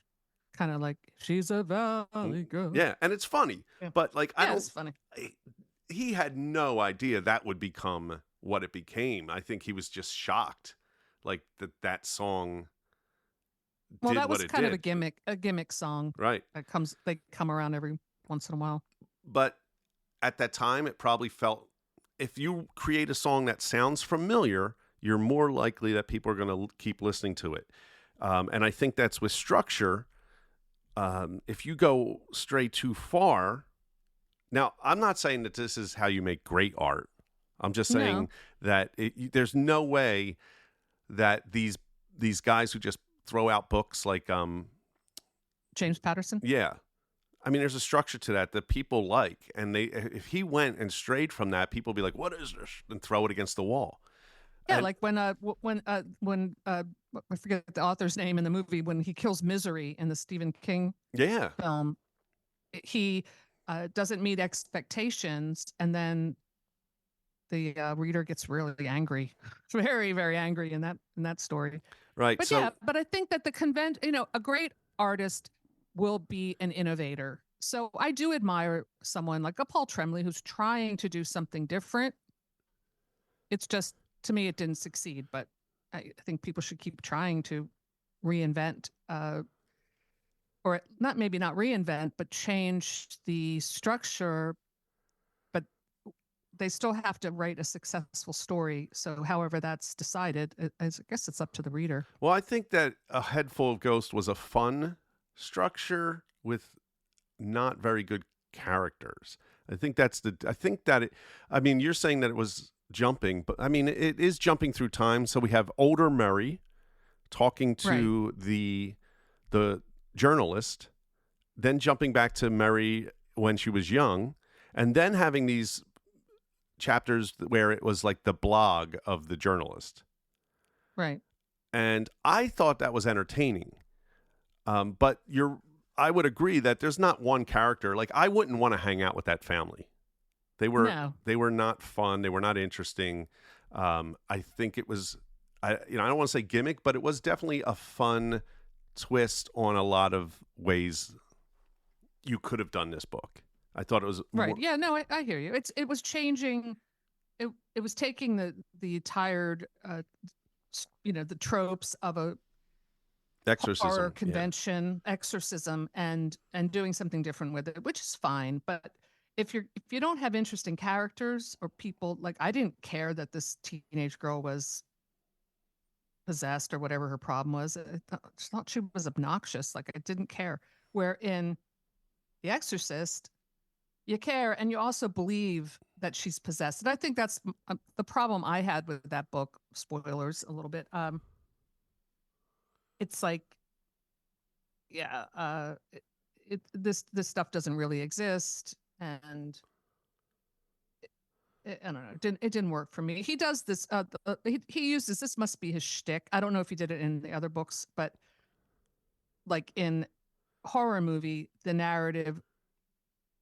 kind of like, she's a valley girl.
Yeah. And it's funny, but like,
it's funny.
He had no idea that would become what it became. I think he was just shocked, like that song.
Well, that was kind of a gimmick song,
right?
They come around every once in a while.
But at that time, it probably felt, if you create a song that sounds familiar, you're more likely that people are going to keep listening to it. And I think that's with structure. If you go stray too far, now I'm not saying that this is how you make great art. I'm just saying that there's no way that these guys who just throw out books like
James Patterson.
Yeah. I mean, there's a structure to that people like, and if he went and strayed from that, people would be like, what is this? And throw it against the wall.
Yeah. And like when I forget the author's name in the movie, when he kills Misery in the Stephen King film, he doesn't meet expectations. And then the reader gets really angry, very, very angry in that story.
Right.
But but I think that a great artist will be an innovator. So I do admire someone like a Paul Tremblay who's trying to do something different. It's just, to me, it didn't succeed, but I think people should keep trying to reinvent, or not, maybe not reinvent, but change the structure. But they still have to write a successful story. So, however that's decided, I guess it's up to the reader.
Well, I think that A Head Full of Ghosts was a fun structure with not very good characters. I think that's the. I think that it. I mean, you're saying that it was jumping, but I mean, it is jumping through time. So we have older Mary talking to the journalist, then jumping back to Mary when she was young, and then having these chapters where it was like the blog of the journalist.
Right.
And I thought that was entertaining. But I would agree that there's not one character. Like, I wouldn't want to hang out with that family. They were not fun. They were not interesting. I think it was, I don't want to say gimmick, but it was definitely a fun twist on a lot of ways you could have done this book. I thought it was
right. Yeah, no, I hear you. It was changing. It was taking the tired, the tropes of a
exorcism
horror convention, exorcism, and doing something different with it, which is fine. But if you don't have interesting characters or people, like, I didn't care that this teenage girl was possessed or whatever her problem was. I thought she was obnoxious. Like, I didn't care. Where in The Exorcist, you care and you also believe that she's possessed. And I think that's the problem I had with that book. Spoilers a little bit. It's like, yeah, this stuff doesn't really exist, and I don't know. It didn't work for me. He does this. He uses this. Must be his shtick. I don't know if he did it in the other books, but like in horror movie, the narrative,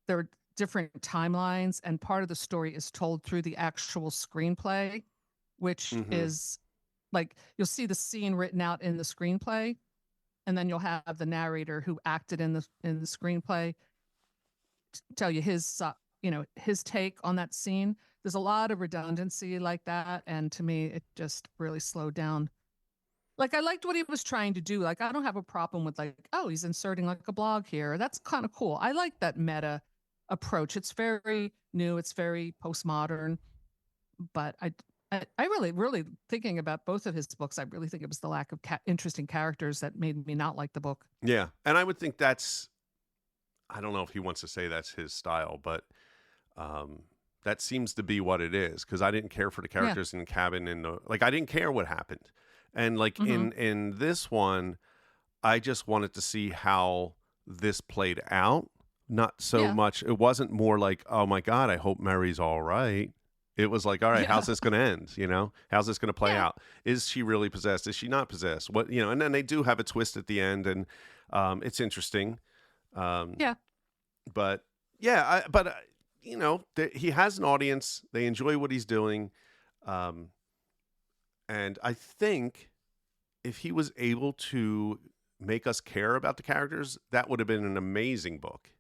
there are different timelines, and part of the story is told through the actual screenplay, which is like, you'll see the scene written out in the screenplay, and then you'll have the narrator who acted in the screenplay tell you his his take on that scene. There's a lot of redundancy like that, and to me, it just really slowed down. Like, I liked what he was trying to do. Like, I don't have a problem with, like, oh, he's inserting like a blog here. That's kind of cool. I like that meta approach. It's very new. It's very postmodern. But I really, really, thinking about both of his books, I really think it was the lack of interesting characters that made me not like the book.
Yeah, and I would think that's, I don't know if he wants to say that's his style, but that seems to be what it is, because I didn't care for the characters in the cabin, and I didn't care what happened. And like in this one, I just wanted to see how this played out. Not so much. It wasn't more like, oh my God, I hope Mary's all right. It was like, all right, how's this going to end? How's this going to play out? Is she really possessed? Is she not possessed? What, and then they do have a twist at the end, and it's interesting. But yeah, he has an audience. They enjoy what he's doing. And I think if he was able to make us care about the characters, that would have been an amazing book,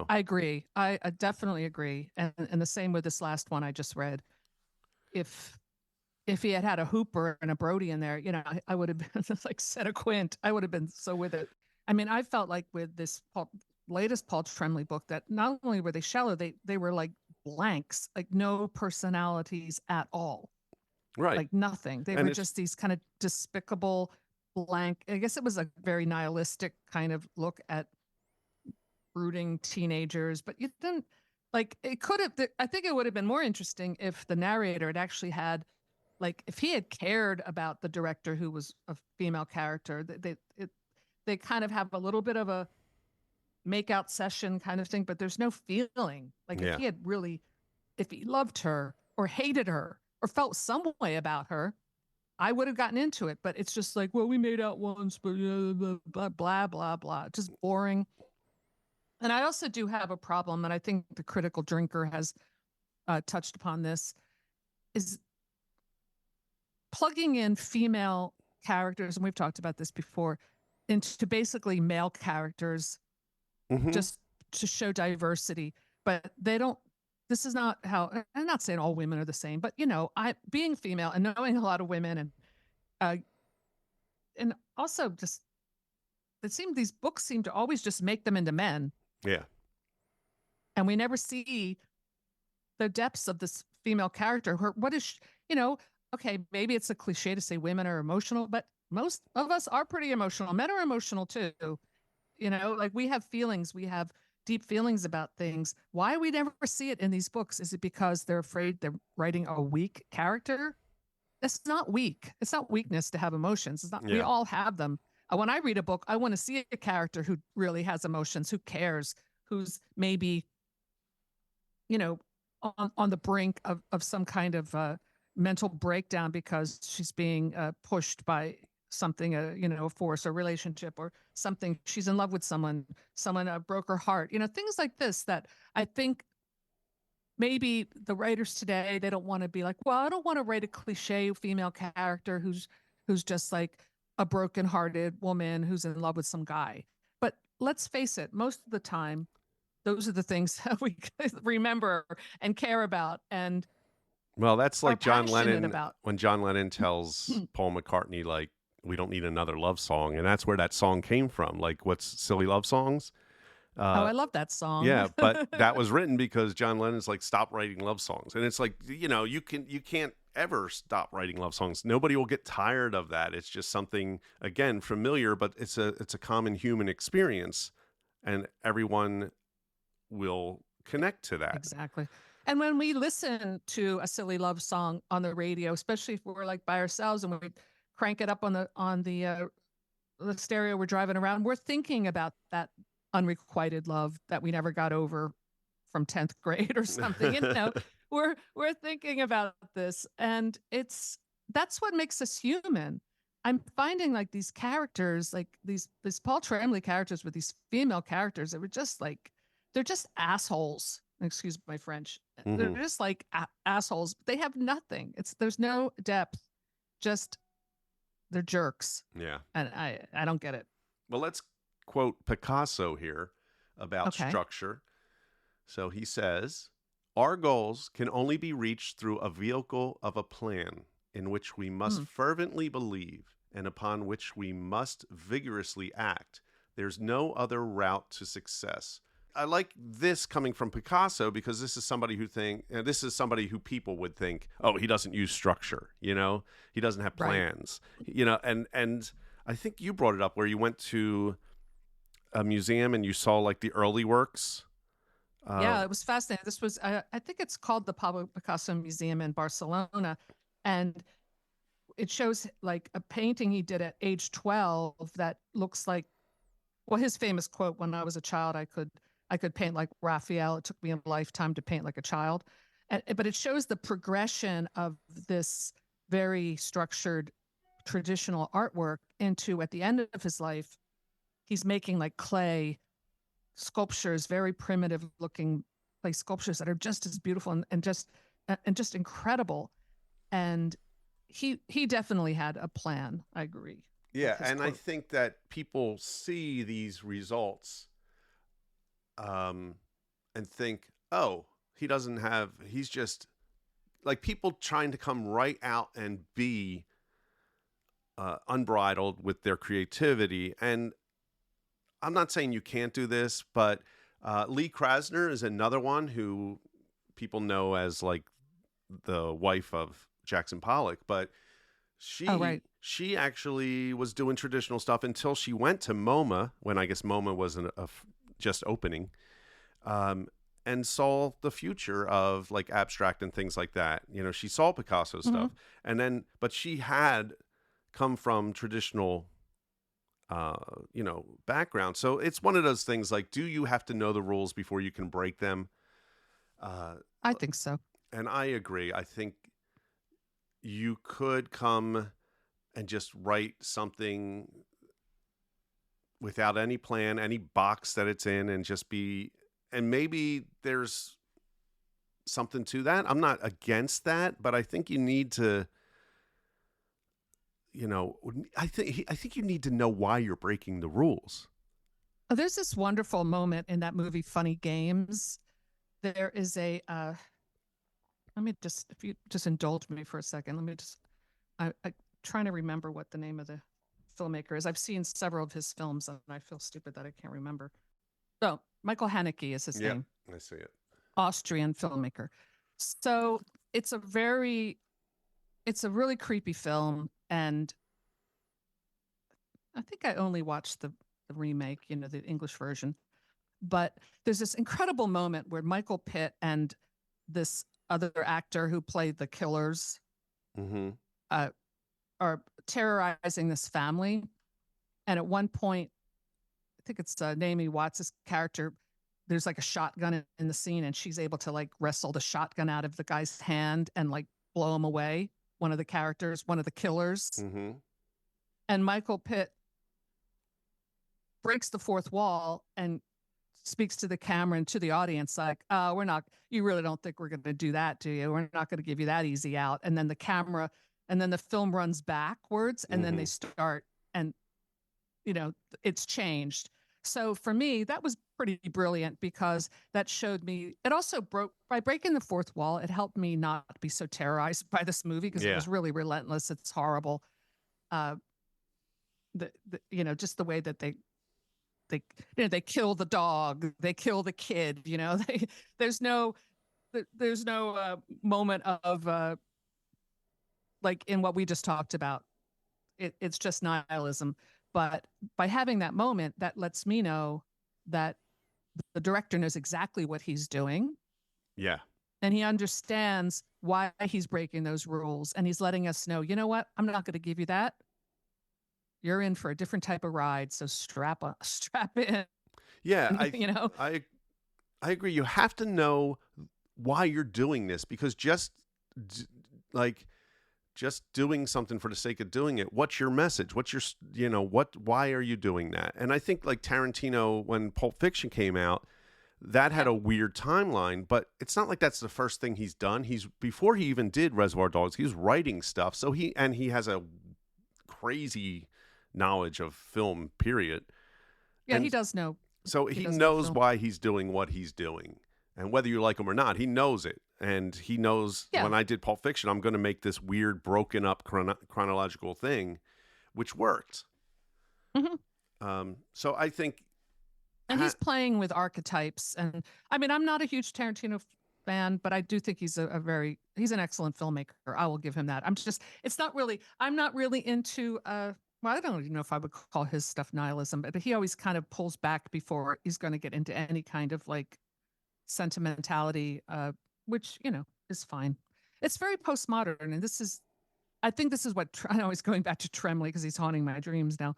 I agree. I definitely agree. And the same with this last one I just read. If he had a Hooper and a Brody in there, I would have been like, set a quint. I would have been so with it. I mean, I felt like with this latest Paul Tremblay book that not only were they shallow, they were like blanks, like no personalities at all.
Right.
Like nothing. They were just these kind of despicable blank. I guess it was a very nihilistic kind of look at brooding teenagers, but you didn't, like, it could have, I think it would have been more interesting if the narrator had actually had, like, if he had cared about the director who was a female character. They kind of have a little bit of a make-out session kind of thing, but there's no feeling. Like, if he had really, if he loved her or hated her or felt some way about her, I would have gotten into it. But it's just like, well, we made out once, but blah, blah, blah, blah. Just boring. And I also do have a problem, and I think the critical drinker has touched upon this, is plugging in female characters, and we've talked about this before, into basically male characters, just to show diversity, but they don't. This is not how. I'm not saying all women are the same, but I being female and knowing a lot of women uh, and also just these books seem to always just make them into men,
Yeah.
and we never see the depths of this female character. What is okay, maybe it's a cliche to say women are emotional, but most of us are pretty emotional. Men are emotional too. Like we have feelings, we have deep feelings about things. Why we never see it in these books? Is it because they're afraid they're writing a weak character? It's not weak. It's not weakness to have emotions. It's not. We
Yeah.
all have them. When I read a book, I want to see a character who really has emotions, who cares, who's maybe, on the brink of some kind of mental breakdown because she's being pushed by something, a force or relationship or something. She's in love with someone broke her heart, things like this that I think maybe the writers today, they don't want to be like, well, I don't want to write a cliche female character who's just like a broken-hearted woman who's in love with some guy. But let's face it, most of the time, those are the things that we remember and care about and
Well, that's
are
like John
passionate
Lennon
about.
when John Lennon tells Paul McCartney, like, we don't need another love song. And that's where that song came from. Like, what's Silly Love Songs?
I love that song.
Yeah, but that was written because John Lennon's like, stop writing love songs. And it's like, you can't ever stop writing love songs. Nobody will get tired of that. It's just something, again, familiar, but it's a common human experience, and everyone will connect to that.
Exactly. And when we listen to a silly love song on the radio, especially if we're like by ourselves and we crank it up on the stereo, we're driving around, we're thinking about that unrequited love that we never got over from 10th grade or something. We're thinking about this, and that's what makes us human. I'm finding like these characters, like these Paul Tremblay characters with these female characters that were just like, they're just assholes. Excuse my French.
Mm-hmm.
They're just like assholes. They have nothing. There's no depth. Just they're jerks.
Yeah.
And I don't get it.
Well, let's quote Picasso here about structure. So he says, our goals can only be reached through a vehicle of a plan in which we must fervently believe and upon which we must vigorously act. There's no other route to success. I like this coming from Picasso because this is somebody who people would think, oh, he doesn't use structure, he doesn't have plans, and I think you brought it up where you went to a museum and you saw like the early works.
Yeah, it was fascinating. This was, I think it's called the Pablo Picasso Museum in Barcelona, and it shows like a painting he did at age 12 that looks like, well, his famous quote, when I was a child, I could paint like Raphael. It took me a lifetime to paint like a child. But it shows the progression of this very structured traditional artwork into, at the end of his life, he's making like clay sculptures, very primitive looking clay sculptures that are just as beautiful and just incredible. And he definitely had a plan. I agree.
Yeah, and quote. I think that people see these results and think, oh, he's just like, people trying to come right out and be unbridled with their creativity. And I'm not saying you can't do this, but Lee Krasner is another one who people know as like the wife of Jackson Pollock, but she actually was doing traditional stuff until she went to MoMA, when I guess MoMA was just opening, and saw the future of like abstract and things like that. She saw Picasso stuff, but she had come from traditional background. So it's one of those things like, do you have to know the rules before you can break them?
I think so.
And I agree. I think you could come and just write something without any plan, any box that it's in, and just be, and maybe there's something to that. I'm not against that, but I think you need to, I think you need to know why you're breaking the rules.
Oh, there's this wonderful moment in that movie, Funny Games. There is let me just, if you just indulge me for a second, I'm trying to remember what the name of the filmmaker is. I've seen several of his films and I feel stupid that I can't remember. So Michael Haneke is his name.
I see it.
Austrian filmmaker. So it's a really creepy film. And I think I only watched the remake, the English version. But there's this incredible moment where Michael Pitt and this other actor who played the killers are terrorizing this family. And at one point, I think it's Naomi Watts' character, there's like a shotgun in the scene and she's able to like wrestle the shotgun out of the guy's hand and like blow him away. One of the characters, one of the killers. And Michael Pitt breaks the fourth wall and speaks to the camera and to the audience like, you really don't think we're going to do that, do you? We're not going to give you that easy out. And then the film runs backwards and then they start and, it's changed. So for me, that was pretty brilliant because that showed me, it also by breaking the fourth wall, it helped me not be so terrorized by this movie because it was really relentless. It's horrible. Just the way that they kill the dog, they kill the kid, there's no moment of like in what we just talked about. It's just nihilism. But by having that moment, that lets me know that the director knows exactly what he's doing.
Yeah.
And he understands why he's breaking those rules. And he's letting us know, you know what? I'm not going to give you that. You're in for a different type of ride. So strap in.
Yeah. I agree. You have to know why you're doing this because just doing something for the sake of doing it. What's your message? What's your, why are you doing that? And I think like Tarantino, when Pulp Fiction came out, that had a weird timeline, but it's not like that's the first thing he's done. Before he even did Reservoir Dogs, he was writing stuff. So he has a crazy knowledge of film, period.
Yeah, and he does know.
So he knows why he's doing what he's doing. And whether you like him or not, he knows it. And he knows when I did Pulp Fiction, I'm going to make this weird, broken up chronological thing, which worked. So I think.
And he's playing with archetypes. And I mean, I'm not a huge Tarantino fan, but I do think he's he's an excellent filmmaker. I will give him that. I'm not really into, well, I don't even know if I would call his stuff nihilism, but he always kind of pulls back before he's going to get into any kind of like sentimentality, which, is fine. It's very postmodern. And I think this is what, I'm always going back to Tremblay because he's haunting my dreams now.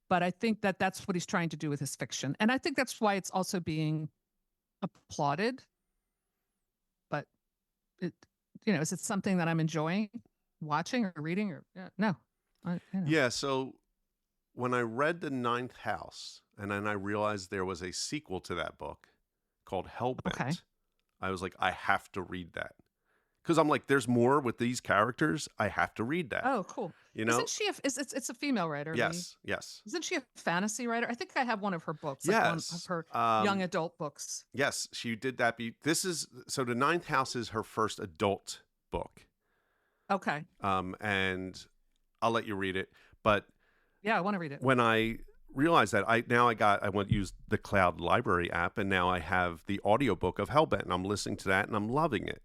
But I think that that's what he's trying to do with his fiction. And I think that's why it's also being applauded. But is it something that I'm enjoying watching or reading or no?
Yeah. So when I read The Ninth House and then I realized there was a sequel to that book called Hellbent, I was like, I have to read that. Because I'm like, there's more with these characters. I have to read that.
Oh, cool. Isn't she it's a female writer?
Yes, yes.
Isn't she a fantasy writer? I think I have one of her books.
Yes.
Like one of her young adult books.
Yes, she did that. So The Ninth House is her first adult book.
Okay.
And I'll let you read it. But
yeah, I want to read it.
When I realized that, I went to use the Cloud Library app, and now I have the audiobook of Hellbent, and I'm listening to that, and I'm loving it.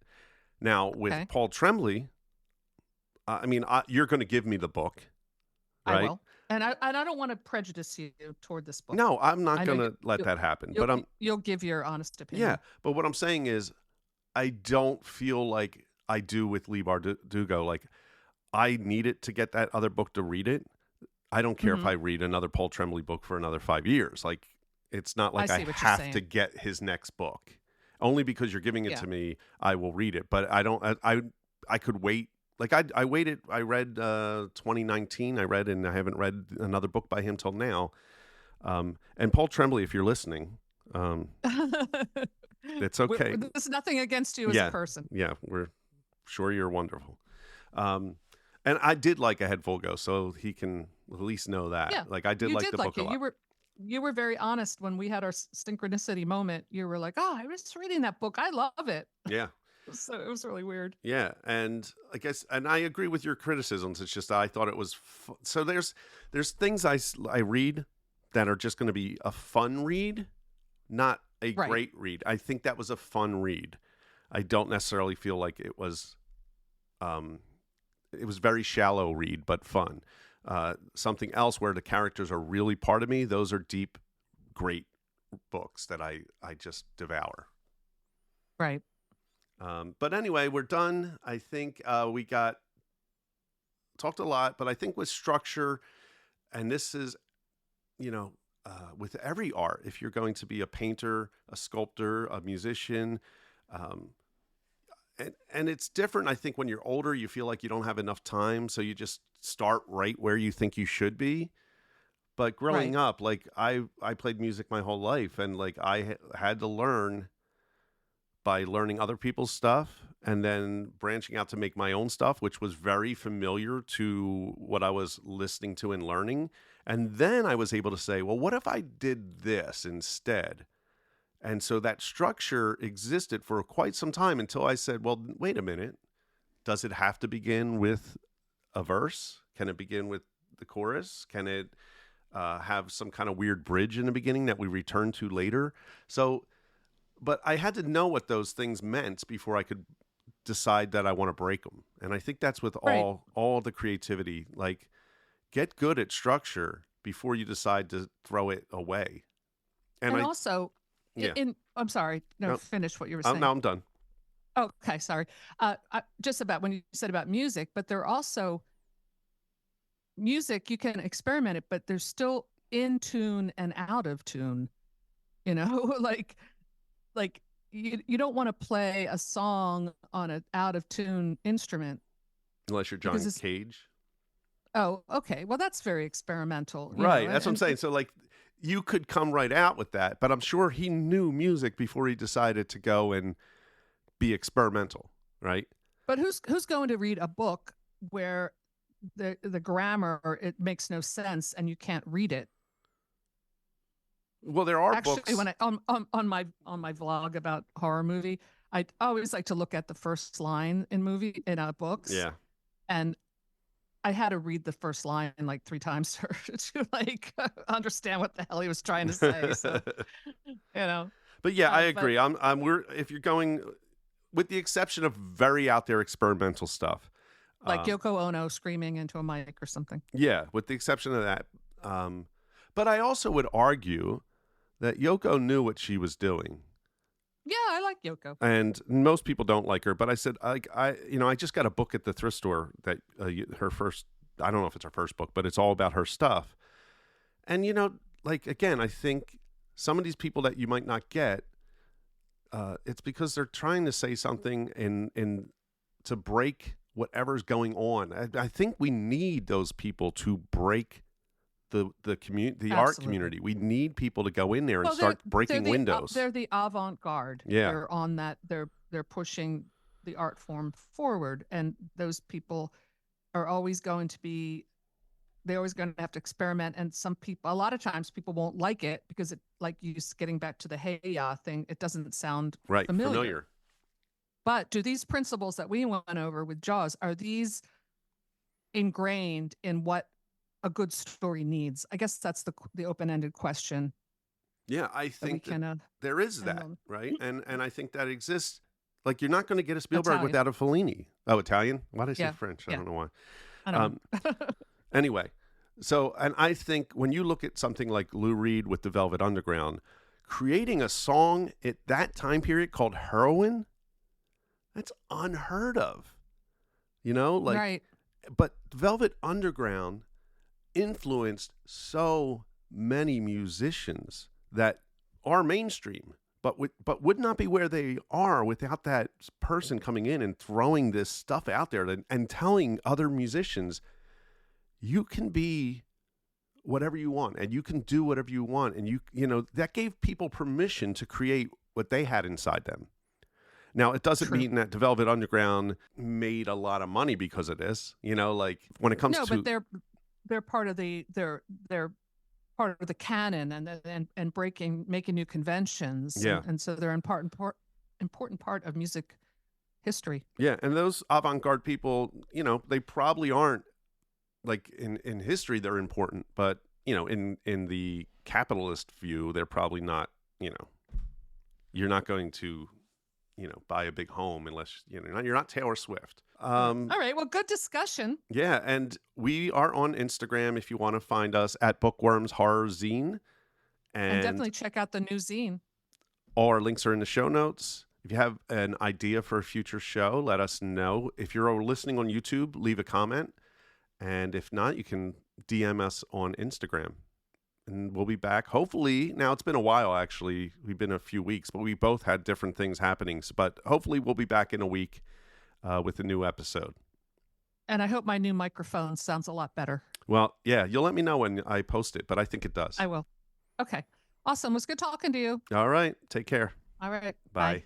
Now, with Paul Tremblay, you're going to give me the book, right?
I will. And I don't want to prejudice you toward this book.
No, I'm not going to let that happen. But
you'll give your honest opinion.
Yeah, but what I'm saying is I don't feel like I do with Leigh Bardugo. Like, I need it to get that other book to read it. I don't care if I read another Paul Tremblay book for another 5 years. Like, it's not like I have to get his next book. Only because you're giving it to me, I will read it. But I don't. I could wait. Like I waited. I read 2019. I read, and I haven't read another book by him till now. And Paul Tremblay, if you're listening, it's okay.
There's nothing against you as a person.
Yeah, we're sure you're wonderful. And I did like A Head Full Ghost, so he can at least know that.
Yeah,
like I did like the book a lot.
you were very honest when we had our synchronicity moment. You were like, "Oh, I was reading that book. I love it."
Yeah.
So it was really weird.
Yeah, and I guess, and I agree with your criticisms. It's just I thought it was so. There's things I read that are just going to be a fun read, not a
Right.
great read. I think that was a fun read. I don't necessarily feel like it was. It was very shallow read, but fun. Something else where the characters are really part of me. Those are deep, great books that I just devour.
Right.
But anyway, we're done. I think we talked a lot, but I think with structure, and this is, with every art, if you're going to be a painter, a sculptor, a musician, and it's different. I think when you're older, you feel like you don't have enough time, so you just start right where you think you should be. But growing up, like I played music my whole life, and like I had to learn by learning other people's stuff and then branching out to make my own stuff, which was very familiar to what I was listening to and learning. And then I was able to say, well, what if I did this instead? And so that structure existed for quite some time until I said, well, wait a minute. Does it have to begin with a verse? Can it begin with the chorus? Can it have some kind of weird bridge in the beginning that we return to later? So, but I had to know what those things meant before I could decide that I want to break them. And I think that's with all the creativity. Like, get good at structure before you decide to throw it away.
And also,
yeah.
I'm sorry, no, finish what you were saying.
No, I'm done.
Okay, sorry. Just about when you said about music, but there are also music, you can experiment it, but there's still in tune and out of tune, like you don't want to play a song on an out of tune instrument
unless you're John Cage.
Oh, okay. Well, that's very experimental,
right? That's what I'm saying. So like, you could come right out with that, but I'm sure he knew music before he decided to go and be experimental, right?
But who's going to read a book where the grammar, it makes no sense and you can't read it?
Well, there are
actually
books.
When I on my vlog about horror movie, I always like to look at the first line in books.
Yeah.
And I had to read the first line like 3 times to like understand what the hell he was trying to say. So,
But yeah, I agree. If you're going, with the exception of very out there experimental stuff,
like Yoko Ono screaming into a mic or something.
Yeah, with the exception of that. But I also would argue that Yoko knew what she was doing.
Yeah, I like Yoko.
And most people don't like her, but I said, I just got a book at the thrift store that her first, I don't know if it's her first book, but it's all about her stuff. And, again, I think some of these people that you might not get, it's because they're trying to say something in to break whatever's going on. I think we need those people to break the community, art community. We need people to go in there and start breaking windows.
They're the avant-garde.
Yeah.
They're on that. They're pushing the art form forward, and those people are always going to be. They're always going to have to experiment, and a lot of times, people won't like it because it, like you getting back to the hey ya thing, it doesn't sound familiar. But do these principles that we went over with Jaws, are these ingrained in what a good story needs? I guess that's the open-ended question.
Yeah, I think that there is that, right? And I think that exists. Like, you're not going to get a Spielberg without a Fellini. Oh, Italian? Why did I say French? I don't know why.
I don't know.
Anyway, so, and I think when you look at something like Lou Reed with the Velvet Underground, creating a song at that time period called Heroin, that's unheard of.
Right.
But Velvet Underground influenced so many musicians that are mainstream, but would not be where they are without that person coming in and throwing this stuff out there and telling other musicians, you can be whatever you want and you can do whatever you want. And that gave people permission to create what they had inside them. Now, it doesn't mean that the Velvet Underground made a lot of money because of this, like when it comes to...
No, but they're part of part of the canon and making new conventions.
Yeah.
And so they're an important part of music history.
Yeah, and those avant-garde people, you know, they probably aren't like in history they're important, but you know, in the capitalist view, they're probably not, you know, you're not going to, you know, buy a big home unless, you know, you're not Taylor Swift.
All right. Well, good discussion.
Yeah, and we are on Instagram if you want to find us at Bookworms Horror Zine.
And definitely check out the new zine.
All our links are in the show notes. If you have an idea for a future show, let us know. If you're listening on YouTube, leave a comment. And if not, you can DM us on Instagram. And we'll be back. Hopefully, now it's been a while, actually. We've been a few weeks, but we both had different things happening. But hopefully we'll be back in a week with a new episode.
And I hope my new microphone sounds a lot better.
Well, yeah, you'll let me know when I post it, but I think it does.
I will. Okay. Awesome. It was good talking to you.
All right. Take care.
All right.
Bye.